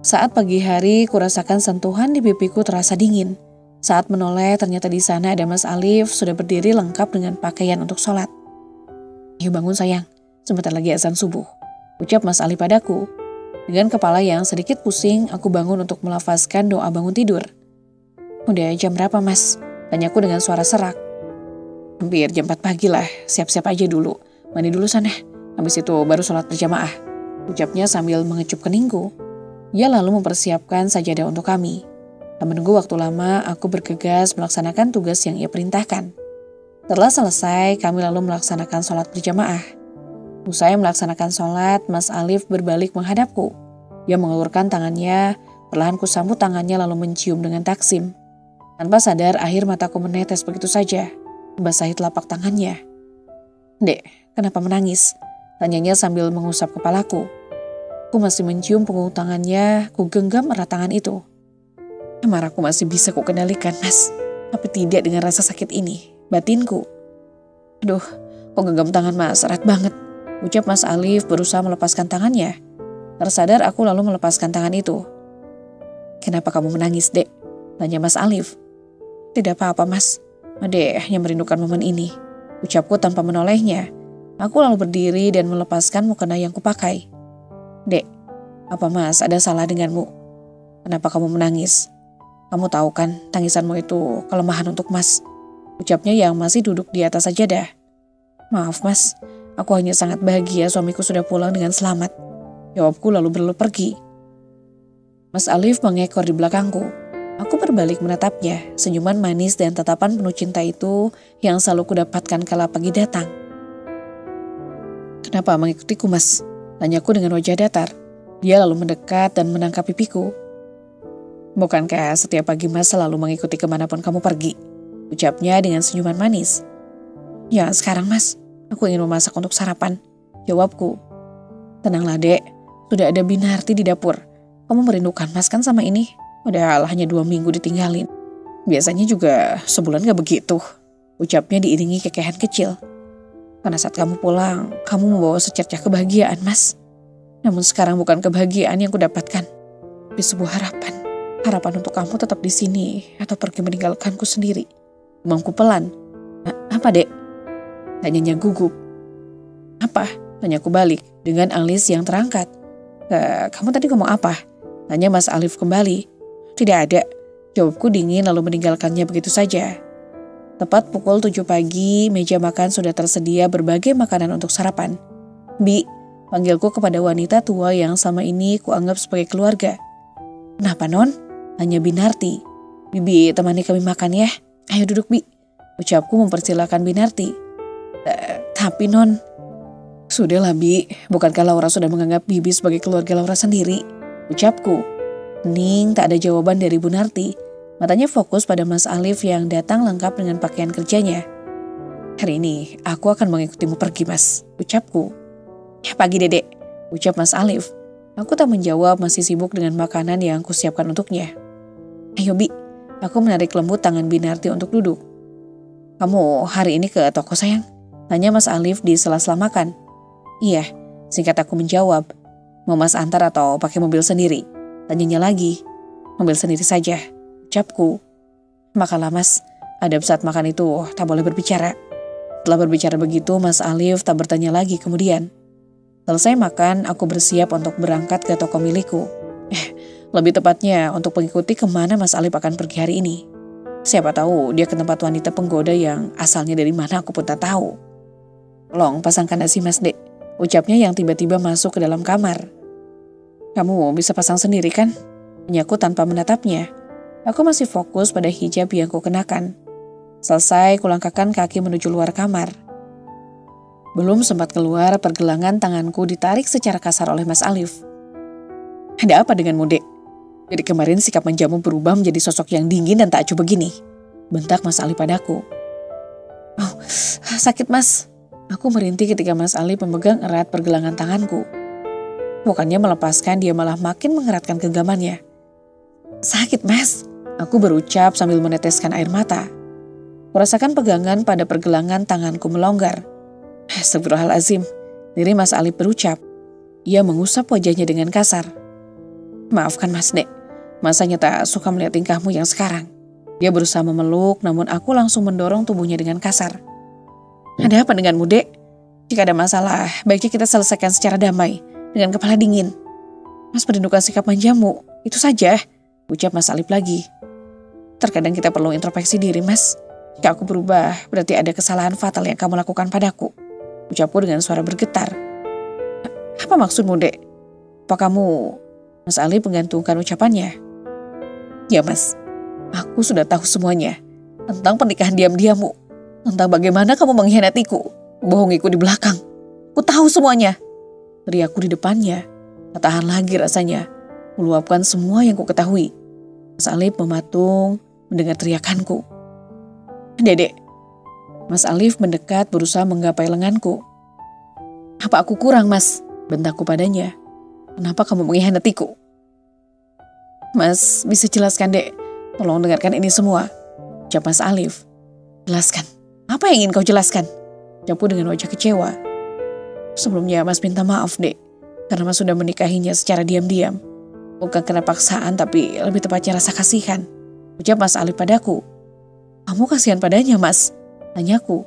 [SPEAKER 1] Saat pagi hari, kurasakan sentuhan di pipiku terasa dingin. Saat menoleh, ternyata di sana ada Mas Alif sudah berdiri lengkap dengan pakaian untuk sholat. Ayo bangun sayang, sebentar lagi azan subuh, ucap Mas Alif padaku. Dengan kepala yang sedikit pusing, aku bangun untuk melafazkan doa bangun tidur. Udah jam berapa Mas? Tanyaku dengan suara serak. Hampir jam 4 pagi lah, siap-siap aja dulu. Mandi dulu sana, habis itu baru sholat berjamaah. Ucapnya sambil mengecup keningku. Ia lalu mempersiapkan sajadah untuk kami. Tak menunggu waktu lama, aku bergegas melaksanakan tugas yang ia perintahkan. Setelah selesai, kami lalu melaksanakan sholat berjamaah. Usai melaksanakan sholat, Mas Alif berbalik menghadapku. Ia mengulurkan tangannya, perlahan kusambut tangannya lalu mencium dengan taksim. Tanpa sadar, akhir mataku menetes begitu saja, membasahi telapak tangannya. Dek, kenapa menangis? Tanyanya sambil mengusap kepalaku. Aku masih mencium punggung tangannya, ku genggam erat tangan itu. Amarahku masih bisa kukendalikan, Mas. Tapi tidak dengan rasa sakit ini, batinku. Aduh, kok genggam tangan Mas erat banget, ucap Mas Alif berusaha melepaskan tangannya. Tersadar aku lalu melepaskan tangan itu. Kenapa kamu menangis, Dek? Tanya Mas Alif. Tidak apa-apa Mas, Ade hanya merindukan momen ini, ucapku tanpa menolehnya. Aku lalu berdiri dan melepaskan mukena yang kupakai. Dek, apa Mas ada salah denganmu? Kenapa kamu menangis? Kamu tahu kan tangisanmu itu kelemahan untuk Mas, ucapnya yang masih duduk di atas sajadah. Maaf Mas, aku hanya sangat bahagia suamiku sudah pulang dengan selamat, jawabku lalu berlalu pergi. Mas Alif mengekor di belakangku. Aku berbalik menatapnya, senyuman manis dan tatapan penuh cinta itu yang selalu kudapatkan kala pagi datang. Kenapa mengikutiku Mas? Tanyaku dengan wajah datar. Dia lalu mendekat dan menangkap pipiku. Bukankah setiap pagi Mas selalu mengikuti kemanapun kamu pergi? Ucapnya dengan senyuman manis. Ya sekarang Mas, aku ingin memasak untuk sarapan, jawabku. Tenanglah Dek, sudah ada Binarti di dapur. Kamu merindukan Mas kan sama ini? Padahal hanya 2 minggu ditinggalin. Biasanya juga sebulan gak begitu, ucapnya diiringi kekehan kecil. Karena saat kamu pulang, kamu membawa secercah kebahagiaan Mas. Namun sekarang bukan kebahagiaan yang kudapatkan, tapi sebuah harapan. Harapan untuk kamu tetap di sini atau pergi meninggalkanku sendiri. Umamku pelan. Apa Dek? Tanyanya gugup. Apa? Tanyaku balik dengan alis yang terangkat. Kamu tadi ngomong apa? Tanya Mas Alif kembali. Tidak ada, jawabku dingin lalu meninggalkannya begitu saja. Tepat pukul 7 pagi, meja makan sudah tersedia berbagai makanan untuk sarapan. Bi, panggilku kepada wanita tua yang sama ini kuanggap sebagai keluarga. Kenapa Non? Tanya Binarti. Bibi temani kami makan ya, ayo duduk Bi, ucapku mempersilahkan Binarti. Tapi Non, sudahlah Bi, bukankah Laura sudah menganggap Bibi sebagai keluarga Laura sendiri, ucapku. Hening, tak ada jawaban dari Bu Narti. Matanya fokus pada Mas Alif yang datang lengkap dengan pakaian kerjanya. Hari ini aku akan mengikutimu pergi Mas, ucapku. Ya pagi Dedek, ucap Mas Alif. Aku tak menjawab, masih sibuk dengan makanan yang kusiapkan untuknya. Ayo Bi, aku menarik lembut tangan Binarti untuk duduk. Kamu hari ini ke toko sayang? Tanya Mas Alif di sela-sela makan. Iya, singkat aku menjawab. Mau Mas antar atau pakai mobil sendiri? Tanyanya lagi. Mobil sendiri saja, ucapku. Makanlah Mas, adab saat makan itu tak boleh berbicara. Setelah berbicara begitu, Mas Alif tak bertanya lagi kemudian. Selesai makan, aku bersiap untuk berangkat ke toko milikku. Lebih tepatnya untuk mengikuti kemana Mas Alif akan pergi hari ini. Siapa tahu dia ke tempat wanita penggoda yang asalnya dari mana aku pun tak tahu. Tolong pasangkan nasi Mas Dek, ucapnya yang tiba-tiba masuk ke dalam kamar. Kamu bisa pasang sendiri kan? Tanyaku tanpa menatapnya. Aku masih fokus pada hijab yang ku kenakan. Selesai, kulangkahkan kaki menuju luar kamar. Belum sempat keluar, pergelangan tanganku ditarik secara kasar oleh Mas Alif. "Ada apa denganmu, Dek? Jadi kemarin sikap manjamu berubah menjadi sosok yang dingin dan tak acuh begini," bentak Mas Alif padaku. "Oh, sakit Mas." Aku merintih ketika Mas Alif memegang erat pergelangan tanganku. Bukannya melepaskan, dia malah makin mengeratkan genggamannya. "Sakit Mas," aku berucap sambil meneteskan air mata. Kurasakan pegangan pada pergelangan tanganku melonggar. "Astagfirullahaladzim," diri Mas Alif berucap. Ia mengusap wajahnya dengan kasar. "Maafkan Mas Dek, masanya tak suka melihat tingkahmu yang sekarang." Dia berusaha memeluk, namun aku langsung mendorong tubuhnya dengan kasar. "Ada apa denganmu, Dek? Jika ada masalah, baiknya kita selesaikan secara damai, dengan kepala dingin. Mas merindukan sikap manjamu, itu saja," ucap Mas Alif lagi. "Terkadang kita perlu introspeksi diri, Mas. Jika aku berubah, berarti ada kesalahan fatal yang kamu lakukan padaku," ucapku dengan suara bergetar. "Apa maksudmu, Dek? Apa kamu..." Mas Alif menggantungkan ucapannya. "Ya Mas, aku sudah tahu semuanya. Tentang pernikahan diam-diammu. Tentang bagaimana kamu mengkhianatiku, membohongiku di belakang. Aku tahu semuanya," teriakku di depannya. Tak tahan lagi rasanya, meluapkan semua yang ku ketahui. Mas Alif mematung mendengar teriakanku. "Dedek." Mas Alif mendekat berusaha menggapai lenganku. "Apa aku kurang, Mas?" bentakku padanya. "Kenapa kamu mengkhianatiku?" "Mas, bisa jelaskan, Dek? Tolong dengarkan ini semua," ucap Mas Alif. "Jelaskan? Apa yang ingin kau jelaskan?" ucapku dengan wajah kecewa. "Sebelumnya Mas minta maaf, Dek, karena Mas sudah menikahinya secara diam-diam. Bukan karena paksaan, tapi lebih tepatnya rasa kasihan," ucap Mas Alif padaku. "Kamu kasihan padanya, Mas?" tanyaku.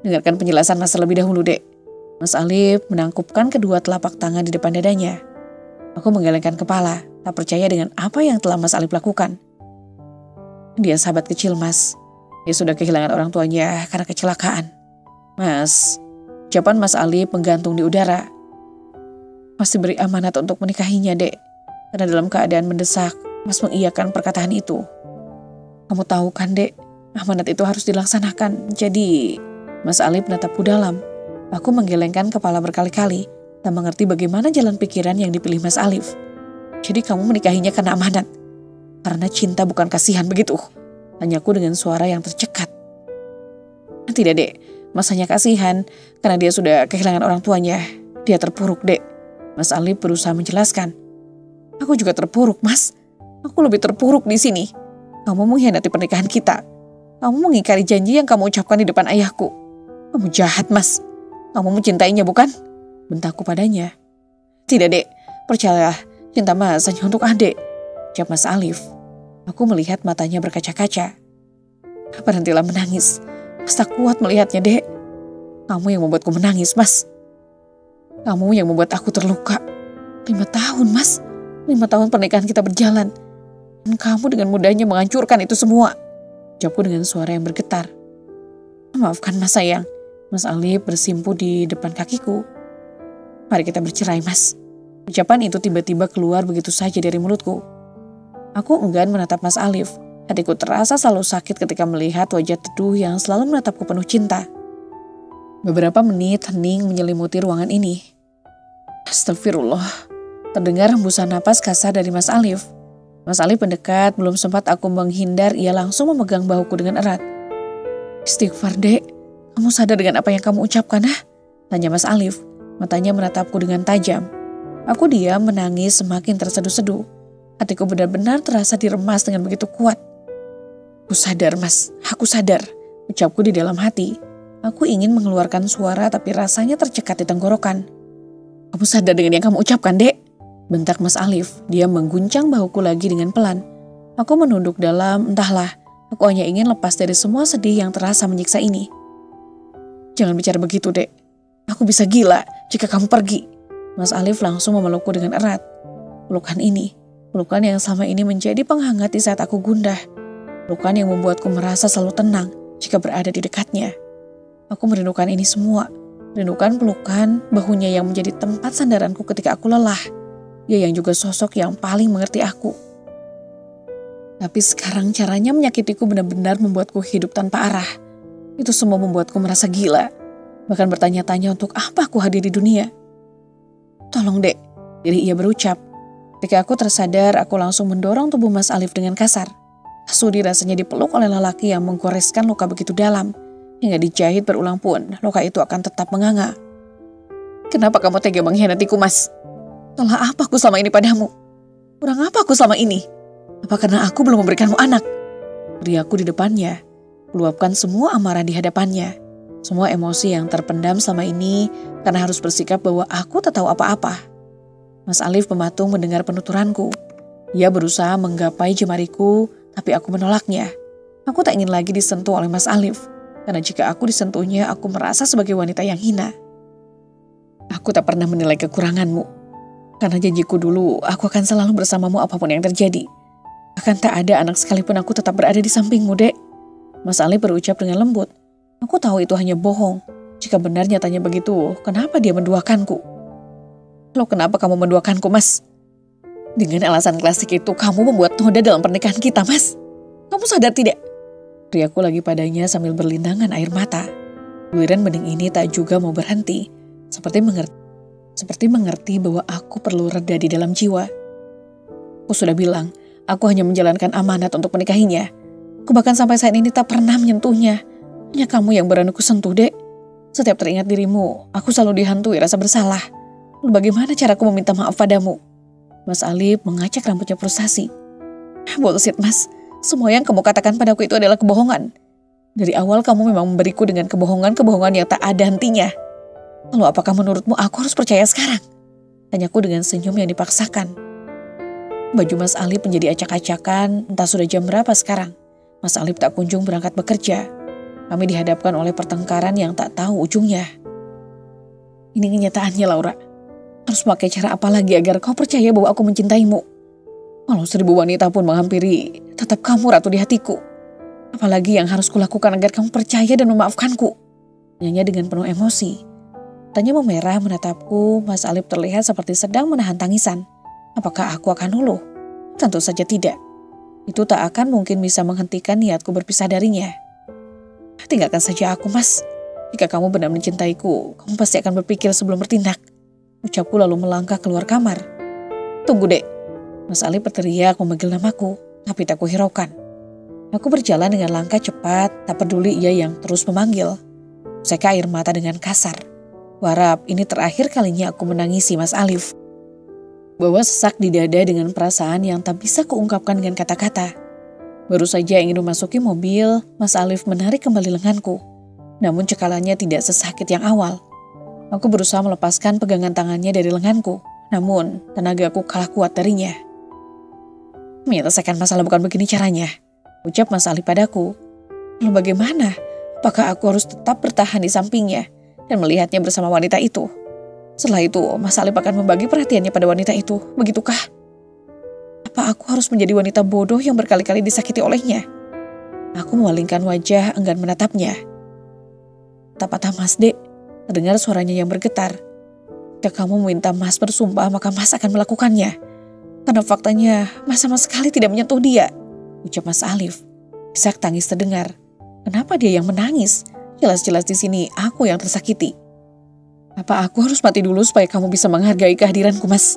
[SPEAKER 1] "Dengarkan penjelasan Mas terlebih dahulu, Dek." Mas Alif menangkupkan kedua telapak tangan di depan dadanya. Aku menggelengkan kepala, tak percaya dengan apa yang telah Mas Alif lakukan. "Dia sahabat kecil, Mas. Dia sudah kehilangan orang tuanya karena kecelakaan." "Mas," ucapan Mas Alif menggantung di udara. "Mas diberi amanat untuk menikahinya, Dek. Karena dalam keadaan mendesak, Mas mengiyakan perkataan itu. Kamu tahu kan, Dek, amanat itu harus dilaksanakan. Jadi..." Mas Alif menatapku dalam. Aku menggelengkan kepala berkali-kali, tak mengerti bagaimana jalan pikiran yang dipilih Mas Alif. "Jadi kamu menikahinya karena amanat? Karena cinta bukan kasihan begitu?" tanyaku dengan suara yang tercekat. "Tidak, Dek. Mas hanya kasihan karena dia sudah kehilangan orang tuanya. Dia terpuruk, Dek." Mas Alif berusaha menjelaskan. "Aku juga terpuruk, Mas. Aku lebih terpuruk di sini. Kamu mengkhianati pernikahan kita. Kamu mengingkari janji yang kamu ucapkan di depan ayahku. Kamu jahat, Mas. Kamu mencintainya, bukan?" bentakku padanya. "Tidak, Dek. Percayalah, cinta Mas hanya untuk Adek," ucap Mas Alif. Aku melihat matanya berkaca-kaca. "Berhentilah menangis. Mas tak kuat melihatnya, Dek. Kamu yang membuatku menangis, Mas. Kamu yang membuat aku terluka. 5 tahun, Mas. 5 tahun pernikahan kita berjalan. Dan kamu dengan mudahnya menghancurkan itu semua," ucapku dengan suara yang bergetar. "Maafkan Mas sayang." Mas Alif bersimpu di depan kakiku. "Mari kita bercerai, Mas." Ucapan itu tiba-tiba keluar begitu saja dari mulutku. Aku enggan menatap Mas Alif. Hatiku terasa selalu sakit ketika melihat wajah teduh yang selalu menatapku penuh cinta. Beberapa menit hening menyelimuti ruangan ini. Astagfirullah. Terdengar hembusan napas kasar dari Mas Alif. Mas Alif mendekat, belum sempat aku menghindar, ia langsung memegang bahuku dengan erat. "Istighfar, Dek. Kamu sadar dengan apa yang kamu ucapkan, tanya Mas Alif. Matanya menatapku dengan tajam. Aku diam menangis semakin terseduh-seduh. Hatiku benar-benar terasa diremas dengan begitu kuat. "Aku sadar, Mas. Aku sadar," ucapku di dalam hati. Aku ingin mengeluarkan suara tapi rasanya tercekat di tenggorokan. "Kamu sadar dengan yang kamu ucapkan, Dek?" bentak Mas Alif. Dia mengguncang bahuku lagi dengan pelan. Aku menunduk dalam, entahlah. Aku hanya ingin lepas dari semua sedih yang terasa menyiksa ini. "Jangan bicara begitu, Dek. Aku bisa gila jika kamu pergi." Mas Alif langsung memelukku dengan erat. Pelukan ini, pelukan yang selama ini menjadi penghangat di saat aku gundah. Pelukan yang membuatku merasa selalu tenang jika berada di dekatnya. Aku merindukan ini semua. Merindukan pelukan, bahunya yang menjadi tempat sandaranku ketika aku lelah. Dia yang juga sosok yang paling mengerti aku. Tapi sekarang caranya menyakitiku benar-benar membuatku hidup tanpa arah. Itu semua membuatku merasa gila. Bahkan bertanya-tanya untuk apa aku hadir di dunia. Tolong dek, diri ia berucap. Ketika aku tersadar, aku langsung mendorong tubuh Mas Alif dengan kasar. Sudi rasanya dipeluk oleh lelaki yang menggoreskan luka begitu dalam. Hingga dijahit berulang pun, luka itu akan tetap menganga. Kenapa kamu tega mengkhianatiku, Mas? Salah apa aku selama ini padamu? Kurang apa aku selama ini? Apa karena aku belum memberikanmu anak? Teriakku di depannya, meluapkan semua amarah di hadapannya. Semua emosi yang terpendam selama ini karena harus bersikap bahwa aku tak tahu apa-apa. Mas Alif mematung mendengar penuturanku. Ia berusaha menggapai jemariku, tapi aku menolaknya. Aku tak ingin lagi disentuh oleh Mas Alif, karena jika aku disentuhnya, aku merasa sebagai wanita yang hina. Aku tak pernah menilai kekuranganmu, karena janjiku dulu, aku akan selalu bersamamu apapun yang terjadi. Akan tak ada anak sekalipun aku tetap berada di sampingmu, dek. Mas Alif berucap dengan lembut. Aku tahu itu hanya bohong. Jika benar nyatanya begitu, kenapa dia menduakanku? Loh, kenapa kamu menduakanku, Mas? Dengan alasan klasik itu, kamu membuat noda dalam pernikahan kita, Mas. Kamu sadar tidak? Teriakku lagi padanya sambil berlindangan air mata. Giliran bening ini tak juga mau berhenti. Seperti mengerti bahwa aku perlu reda di dalam jiwa. Aku sudah bilang, aku hanya menjalankan amanat untuk menikahinya. Aku bahkan sampai saat ini tak pernah menyentuhnya. Hanya kamu yang berani ku sentuh, dek. Setiap teringat dirimu, aku selalu dihantui rasa bersalah. Lalu bagaimana caraku meminta maaf padamu? Mas Alif mengacak rambutnya frustasi. Bullshit, Mas. Semua yang kamu katakan padaku itu adalah kebohongan. Dari awal kamu memang memberiku dengan kebohongan-kebohongan yang tak ada hentinya. Lalu apakah menurutmu aku harus percaya sekarang? Tanyaku dengan senyum yang dipaksakan. Baju Mas Alif menjadi acak-acakan, entah sudah jam berapa sekarang. Mas Alif tak kunjung berangkat bekerja. Kami dihadapkan oleh pertengkaran yang tak tahu ujungnya. Ini kenyataannya, Laura. Harus pakai cara apa lagi agar kau percaya bahwa aku mencintaimu? Walau 1000 wanita pun menghampiri, tetap kamu ratu di hatiku. Apalagi yang harus kulakukan agar kamu percaya dan memaafkanku? Nyanyi dengan penuh emosi. Tanya memerah menatapku, Mas Alif terlihat seperti sedang menahan tangisan. Apakah aku akan luluh? Tentu saja tidak. Itu tak akan mungkin bisa menghentikan niatku berpisah darinya. Tinggalkan saja aku, Mas. Jika kamu benar mencintaiku, kamu pasti akan berpikir sebelum bertindak. Ucapku lalu melangkah keluar kamar. Tunggu, dek. Mas Alif berteriak memanggil namaku, tapi tak kuhiraukan. Aku berjalan dengan langkah cepat, tak peduli ia yang terus memanggil. Seka air mata dengan kasar. Kuharap ini terakhir kalinya aku menangisi Mas Alif. Bawa sesak di dada dengan perasaan yang tak bisa kuungkapkan dengan kata-kata. Baru saja ingin memasuki mobil, Mas Alif menarik kembali lenganku. Namun cekalannya tidak sesakit yang awal. Aku berusaha melepaskan pegangan tangannya dari lenganku. Namun tenagaku kalah kuat darinya. Menyelesaikan masalah bukan begini caranya, ucap Mas Alif padaku. Lalu bagaimana? Apakah aku harus tetap bertahan di sampingnya dan melihatnya bersama wanita itu? Setelah itu, Mas Alif akan membagi perhatiannya pada wanita itu, begitukah? Apa aku harus menjadi wanita bodoh yang berkali-kali disakiti olehnya? Aku memalingkan wajah enggan menatapnya. Tak patah, Mas, dek. Terdengar suaranya yang bergetar. Jika kamu meminta Mas bersumpah, maka Mas akan melakukannya. Karena faktanya, Mas sama sekali tidak menyentuh dia, ucap Mas Alif. Isak tangis terdengar. Kenapa dia yang menangis? Jelas-jelas di sini aku yang tersakiti. Apa aku harus mati dulu supaya kamu bisa menghargai kehadiranku, Mas?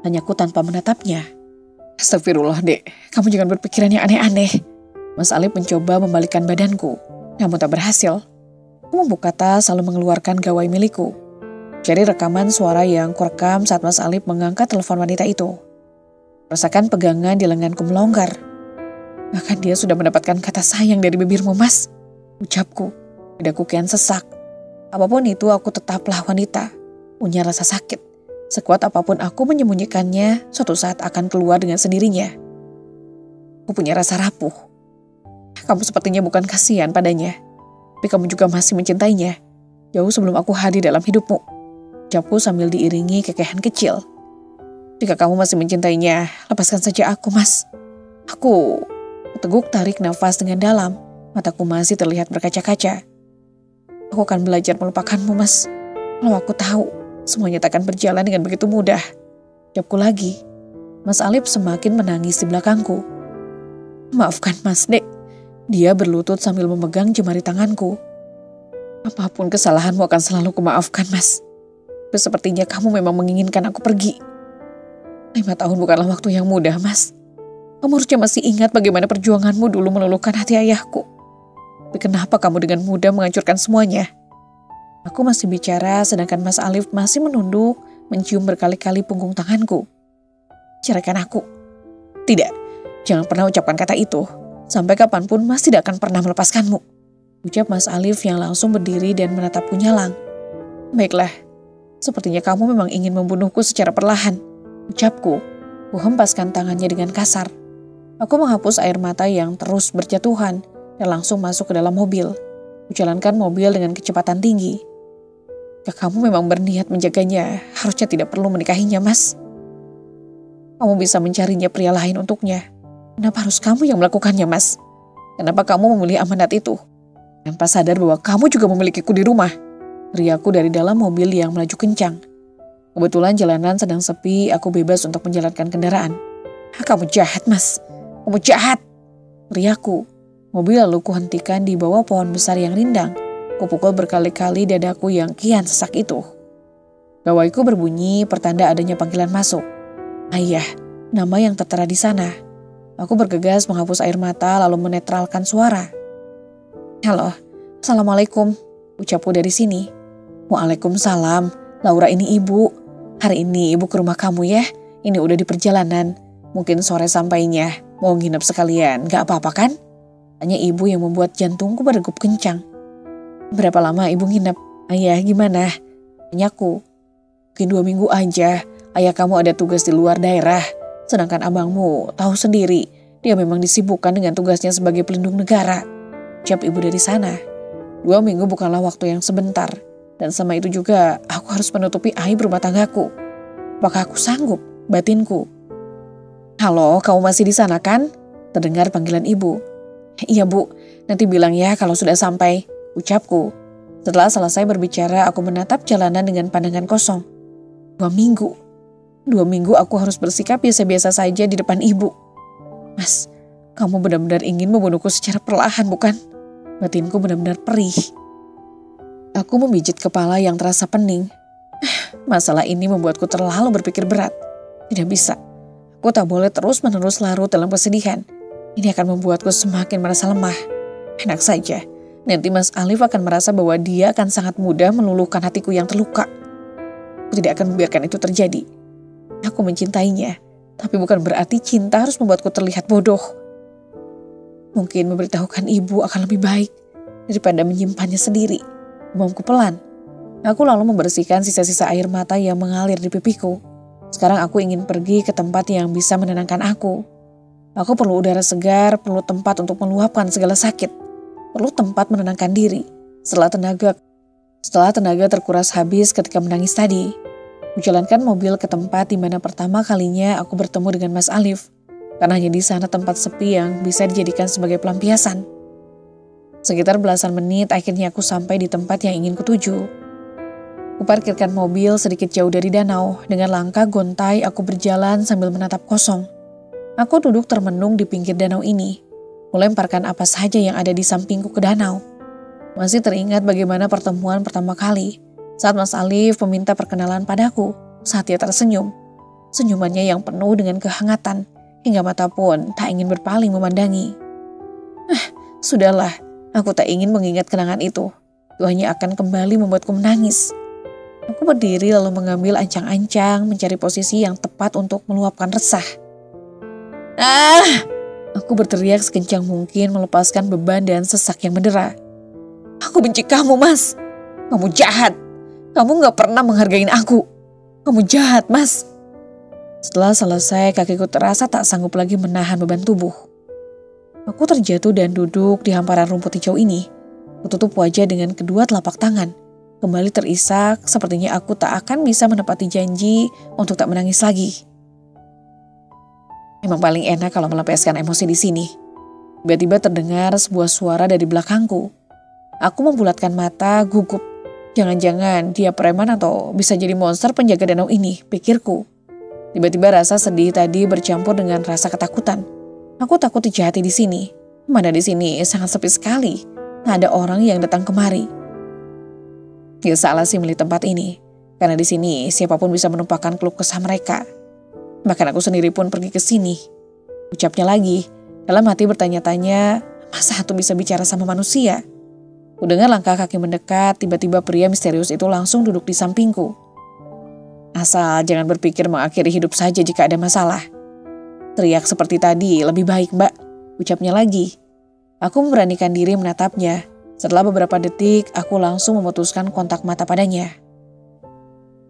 [SPEAKER 1] Tanyaku tanpa menatapnya. Astagfirullah, dek. Kamu jangan berpikiran yang aneh-aneh. Mas Alif mencoba membalikkan badanku, namun tak berhasil. Aku membuka tas lalu mengeluarkan gawai milikku. Cari rekaman suara yang kurekam saat Mas Alif mengangkat telepon wanita itu. Rasakan pegangan di lenganku melonggar. Bahkan dia sudah mendapatkan kata sayang dari bibirmu, Mas. Ucapku, dadaku kian sesak. Apapun itu aku tetaplah wanita. Punya rasa sakit. Sekuat apapun aku menyembunyikannya, suatu saat akan keluar dengan sendirinya. Aku punya rasa rapuh. Kamu sepertinya bukan kasihan padanya. Tapi kamu juga masih mencintainya. Jauh sebelum aku hadir dalam hidupmu. Ucapku sambil diiringi kekehan kecil. Jika kamu masih mencintainya, lepaskan saja aku, Mas. Aku teguk tarik nafas dengan dalam. Mataku masih terlihat berkaca-kaca. Aku akan belajar melupakanmu, Mas. Kalau aku tahu, semuanya tak akan berjalan dengan begitu mudah. Ucapku lagi. Mas Alif semakin menangis di belakangku. Maafkan Mas, Dek. Dia berlutut sambil memegang jemari tanganku. Apapun kesalahanmu akan selalu kumaafkan, Mas. Tapi sepertinya kamu memang menginginkan aku pergi. 5 tahun bukanlah waktu yang mudah, Mas. Kamu harusnya masih ingat bagaimana perjuanganmu dulu meluluhkan hati ayahku. Tapi kenapa kamu dengan mudah menghancurkan semuanya? Aku masih bicara sedangkan Mas Alif masih menunduk, mencium berkali-kali punggung tanganku. Ceraikan aku. Tidak, jangan pernah ucapkan kata itu. Sampai kapanpun Mas tidak akan pernah melepaskanmu. Ucap Mas Alif yang langsung berdiri dan menatapku nyalang. Baiklah, sepertinya kamu memang ingin membunuhku secara perlahan. Ucapku, ku hempaskan tangannya dengan kasar. Aku menghapus air mata yang terus berjatuhan dan langsung masuk ke dalam mobil. Kujalankan mobil dengan kecepatan tinggi. Jika kamu memang berniat menjaganya, harusnya tidak perlu menikahinya, Mas. Kamu bisa mencarinya pria lain untuknya. Kenapa harus kamu yang melakukannya, Mas? Kenapa kamu memilih amanat itu? Tanpa sadar bahwa kamu juga memilikiku di rumah. Teriakku dari dalam mobil yang melaju kencang. Kebetulan jalanan sedang sepi, aku bebas untuk menjalankan kendaraan. Kamu jahat, Mas. Kamu jahat. Teriakku. Mobil lalu kuhentikan di bawah pohon besar yang rindang. Kupukul berkali-kali dadaku yang kian sesak itu. Gawaiku berbunyi pertanda adanya panggilan masuk. Ayah, nama yang tertera di sana. Aku bergegas menghapus air mata lalu menetralkan suara. Halo, Assalamualaikum, ucapku dari sini. Waalaikumsalam, Laura ini ibu. Hari ini ibu ke rumah kamu ya, ini udah di perjalanan. Mungkin sore sampainya, mau nginep sekalian, gak apa-apa kan? Tanya ibu yang membuat jantungku berdegup kencang. Berapa lama ibu nginep? Ayah gimana? Tanyaku. Mungkin 2 minggu aja, ayah kamu ada tugas di luar daerah. Sedangkan abangmu tahu sendiri, dia memang disibukkan dengan tugasnya sebagai pelindung negara. Ucap ibu dari sana. 2 minggu bukanlah waktu yang sebentar. Dan sama itu juga aku harus menutupi aib rumah tanggaku. Apakah aku sanggup? Batinku. Halo, kamu masih di sana kan? Terdengar panggilan ibu. Iya bu, nanti bilang ya kalau sudah sampai. Ucapku. Setelah selesai berbicara, aku menatap jalanan dengan pandangan kosong. 2 minggu. 2 minggu aku harus bersikap biasa-biasa saja di depan ibu. Mas, kamu benar-benar ingin membunuhku secara perlahan bukan? Batinku benar-benar perih. Aku memijit kepala yang terasa pening. Masalah ini membuatku terlalu berpikir berat. Tidak bisa. Aku tak boleh terus-menerus larut dalam kesedihan. Ini akan membuatku semakin merasa lemah. Enak saja. Nanti Mas Alif akan merasa bahwa dia akan sangat mudah meluluhkan hatiku yang terluka. Aku tidak akan membiarkan itu terjadi. Aku mencintainya, tapi bukan berarti cinta harus membuatku terlihat bodoh. Mungkin memberitahukan ibu akan lebih baik daripada menyimpannya sendiri. Gumamku pelan. Aku lalu membersihkan sisa-sisa air mata yang mengalir di pipiku. Sekarang aku ingin pergi ke tempat yang bisa menenangkan aku. Aku perlu udara segar, perlu tempat untuk meluapkan segala sakit. Perlu tempat menenangkan diri setelah tenaga terkuras habis ketika menangis tadi. Menjalankan mobil ke tempat di mana pertama kalinya aku bertemu dengan Mas Alif. Karena hanya di sana tempat sepi yang bisa dijadikan sebagai pelampiasan. Sekitar belasan menit akhirnya aku sampai di tempat yang ingin kutuju. Kuparkirkan mobil sedikit jauh dari danau. Dengan langkah gontai aku berjalan sambil menatap kosong. Aku duduk termenung di pinggir danau ini. Melemparkan apa saja yang ada di sampingku ke danau. Masih teringat bagaimana pertemuan pertama kali. Saat Mas Alif meminta perkenalan padaku, saat dia tersenyum. Senyumannya yang penuh dengan kehangatan, hingga mata pun tak ingin berpaling memandangi. Sudahlah, aku tak ingin mengingat kenangan itu. Itu hanya akan kembali membuatku menangis. Aku berdiri lalu mengambil ancang-ancang, mencari posisi yang tepat untuk meluapkan resah. Aku berteriak sekencang mungkin melepaskan beban dan sesak yang mendera. Aku benci kamu, Mas. Kamu jahat. Kamu gak pernah menghargai aku. Kamu jahat, Mas. Setelah selesai, kakiku terasa tak sanggup lagi menahan beban tubuh. Aku terjatuh dan duduk di hamparan rumput hijau ini. Kututup wajah dengan kedua telapak tangan. Kembali terisak, sepertinya aku tak akan bisa menepati janji untuk tak menangis lagi. Emang paling enak kalau melampiaskan emosi di sini. Tiba-tiba terdengar sebuah suara dari belakangku. Aku membulatkan mata, gugup. Jangan-jangan dia preman atau bisa jadi monster penjaga danau ini, pikirku. Tiba-tiba rasa sedih tadi bercampur dengan rasa ketakutan. Aku takut dijahati di sini. Mana di sini sangat sepi sekali. Tak ada orang yang datang kemari. Ya salah sih milih tempat ini. Karena di sini siapapun bisa menumpahkan keluh kesah mereka. Bahkan aku sendiri pun pergi ke sini. Ucapnya lagi, dalam hati bertanya-tanya, masa hantu bisa bicara sama manusia? Kudengar langkah kaki mendekat, tiba-tiba pria misterius itu langsung duduk di sampingku. Asal jangan berpikir mengakhiri hidup saja jika ada masalah. Teriak seperti tadi, lebih baik mbak. Ucapnya lagi. Aku memberanikan diri menatapnya. Setelah beberapa detik, aku langsung memutuskan kontak mata padanya.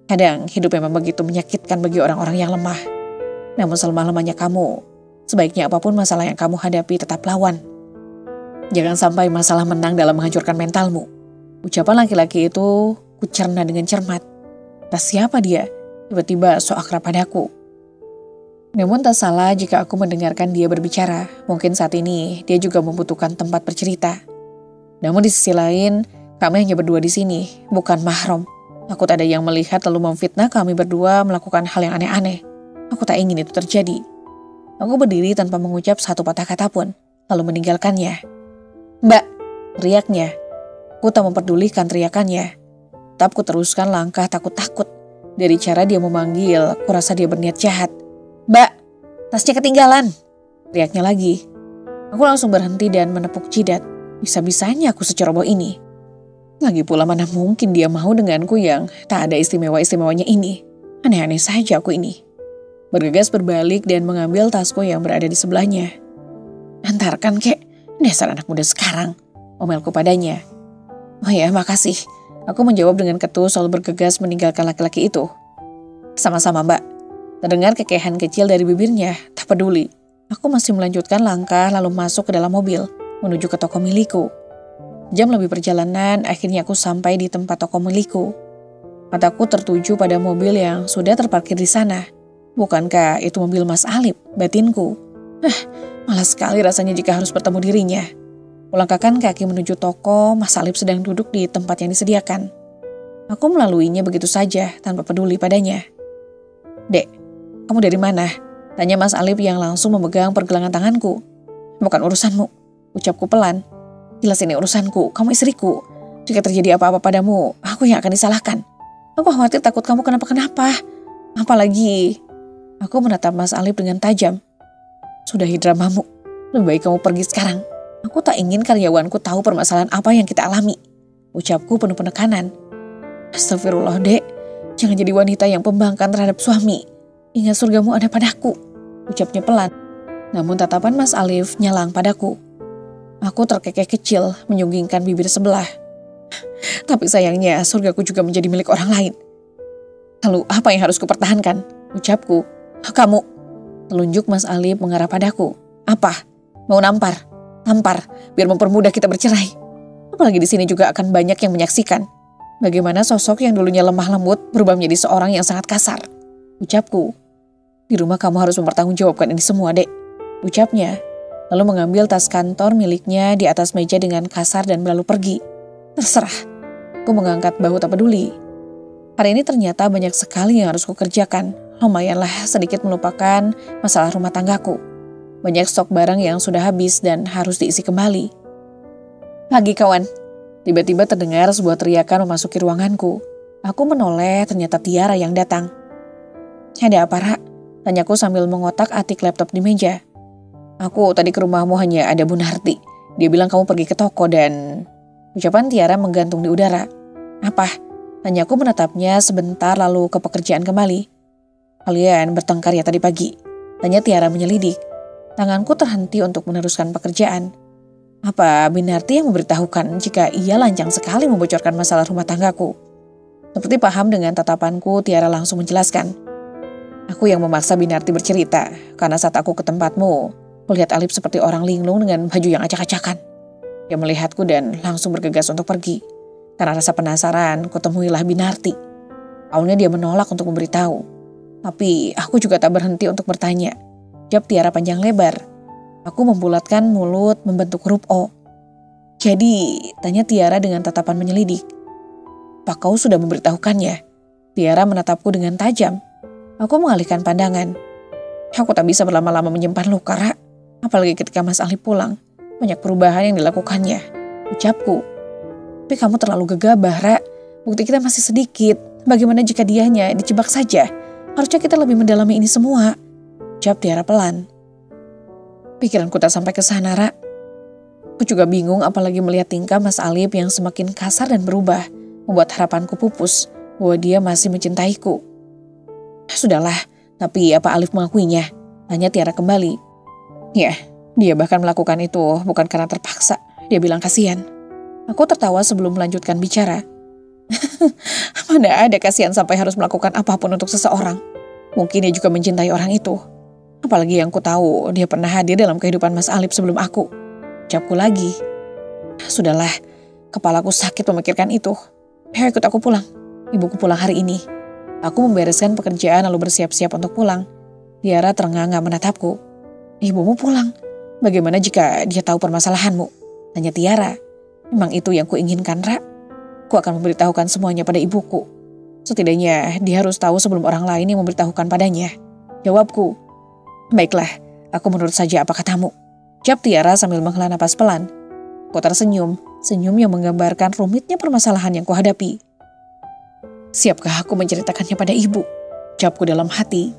[SPEAKER 1] Kadang hidup memang begitu menyakitkan bagi orang-orang yang lemah. Namun selemah-lemahnya kamu, sebaiknya apapun masalah yang kamu hadapi tetap lawan. Jangan sampai masalah menang dalam menghancurkan mentalmu. Ucapan laki-laki itu kucerna dengan cermat. Tak siapa dia, tiba-tiba sok akrab padaku. Namun tak salah jika aku mendengarkan dia berbicara. Mungkin saat ini dia juga membutuhkan tempat bercerita. Namun di sisi lain, kami hanya berdua di sini, bukan mahram. Takut ada yang melihat lalu memfitnah kami berdua melakukan hal yang aneh-aneh. Aku tak ingin itu terjadi. Aku berdiri tanpa mengucap satu patah kata pun, lalu meninggalkannya. Mbak, teriaknya. Aku tak memperdulikan teriakannya. Tetap ku teruskan langkah takut-takut. Dari cara dia memanggil, aku rasa dia berniat jahat. Mbak, tasnya ketinggalan. Teriaknya lagi. Aku langsung berhenti dan menepuk jidat. Bisa-bisanya aku seceroboh ini. Lagi pula mana mungkin dia mau denganku yang tak ada istimewa-istimewanya ini. Aneh-aneh saja aku ini. Bergegas berbalik dan mengambil tasku yang berada di sebelahnya. Antarkan kek, dasar anak muda sekarang. Omelku padanya. Oh ya, makasih. Aku menjawab dengan ketus lalu bergegas meninggalkan laki-laki itu. Sama-sama mbak. Terdengar kekehan kecil dari bibirnya, tak peduli. Aku masih melanjutkan langkah lalu masuk ke dalam mobil, menuju ke toko milikku. Jam lebih perjalanan, akhirnya aku sampai di tempat toko milikku. Mataku tertuju pada mobil yang sudah terparkir di sana. Bukankah itu mobil Mas Alip, batinku? Malas sekali rasanya jika harus bertemu dirinya. Ulangkakan kaki menuju toko, Mas Alip sedang duduk di tempat yang disediakan. Aku melaluinya begitu saja, tanpa peduli padanya. Dek, kamu dari mana? Tanya Mas Alip yang langsung memegang pergelangan tanganku. Bukan urusanmu, ucapku pelan. Jelas ini urusanku, kamu istriku. Jika terjadi apa-apa padamu, aku yang akan disalahkan. Aku khawatir takut kamu kenapa-kenapa. Apalagi, aku menatap Mas Alip dengan tajam. Sudahi dramamu, lebih baik kamu pergi sekarang. Aku tak ingin karyawanku tahu permasalahan apa yang kita alami. Ucapku penuh penekanan. Astagfirullah dek, jangan jadi wanita yang pembangkang terhadap suami. Ingat surgamu ada padaku, ucapnya pelan. Namun tatapan Mas Alif nyalang padaku. Aku terkekeh kecil menyunggingkan bibir sebelah. Tapi sayangnya surgaku juga menjadi milik orang lain. Lalu apa yang harus kupertahankan? Ucapku. Kamu. Telunjuk Mas Alif mengarah padaku. Apa? Mau nampar? Tampar, biar mempermudah kita bercerai. Apalagi di sini juga akan banyak yang menyaksikan. Bagaimana sosok yang dulunya lemah lembut berubah menjadi seorang yang sangat kasar. Ucapku. Di rumah kamu harus mempertanggungjawabkan ini semua, dek. Ucapnya. Lalu mengambil tas kantor miliknya di atas meja dengan kasar dan berlalu pergi. Terserah. Aku mengangkat bahu tak peduli. Hari ini ternyata banyak sekali yang harus kukerjakan. Lumayanlah sedikit melupakan masalah rumah tanggaku. Banyak stok barang yang sudah habis dan harus diisi kembali. Pagi kawan. Tiba-tiba terdengar sebuah teriakan memasuki ruanganku. Aku menoleh, ternyata Tiara yang datang. Ada apa, Ra? Tanyaku sambil mengotak-atik laptop di meja. Aku tadi ke rumahmu hanya ada Bu Narti. Dia bilang kamu pergi ke toko dan... Ucapan Tiara menggantung di udara. Apa? Tanyaku menatapnya sebentar lalu ke pekerjaan kembali. Kalian bertengkar ya tadi pagi? Tanya Tiara menyelidik. Tanganku terhenti untuk meneruskan pekerjaan. Apa Binarti yang memberitahukan jika ia lancang sekali membocorkan masalah rumah tanggaku? Seperti paham dengan tatapanku, Tiara langsung menjelaskan. Aku yang memaksa Binarti bercerita, karena saat aku ke tempatmu, kulihat Alip seperti orang linglung dengan baju yang acak-acakan. Dia melihatku dan langsung bergegas untuk pergi. Karena rasa penasaran, kutemuilah Binarti. Awalnya dia menolak untuk memberitahu. Tapi aku juga tak berhenti untuk bertanya. Jawab Tiara panjang lebar. Aku membulatkan mulut membentuk huruf O. Jadi, tanya Tiara dengan tatapan menyelidik. Apa kau sudah memberitahukannya? Tiara menatapku dengan tajam. Aku mengalihkan pandangan. Aku tak bisa berlama-lama menyimpan luka, Ra. Apalagi ketika Mas Alif pulang, banyak perubahan yang dilakukannya. Ucapku, tapi kamu terlalu gegabah, Ra. Bukti kita masih sedikit. Bagaimana jika dianya dijebak saja? Harusnya kita lebih mendalami ini semua. Ucap Tiara pelan. Pikiranku tak sampai ke sana, Ra. Aku juga bingung apalagi melihat tingkah Mas Alif yang semakin kasar dan berubah. Membuat harapanku pupus bahwa dia masih mencintaiku. Sudahlah, tapi apa Alif mengakuinya? Tanya Tiara kembali. Ya, dia bahkan melakukan itu bukan karena terpaksa. Dia bilang kasihan. Aku tertawa sebelum melanjutkan bicara. Mana ada kasihan sampai harus melakukan apapun untuk seseorang. Mungkin dia juga mencintai orang itu. Apalagi yang ku tahu, dia pernah hadir dalam kehidupan Mas Alif sebelum aku. Ucapku lagi. Sudahlah, kepalaku sakit memikirkan itu. Ayo ikut aku pulang. Ibuku pulang hari ini. Aku membereskan pekerjaan lalu bersiap-siap untuk pulang. Tiara terengah-engah menatapku. Ibumu pulang? Bagaimana jika dia tahu permasalahanmu? Tanya Tiara. Memang itu yang kuinginkan, Ra. Ku akan memberitahukan semuanya pada ibuku. Setidaknya dia harus tahu sebelum orang lain yang memberitahukan padanya. Jawabku. Baiklah, aku menurut saja apa katamu. Jawab Tiara sambil menghela napas pelan. Aku tersenyum, senyum yang menggambarkan rumitnya permasalahan yang kuhadapi. Siapkah aku menceritakannya pada ibu? Jawabku dalam hati.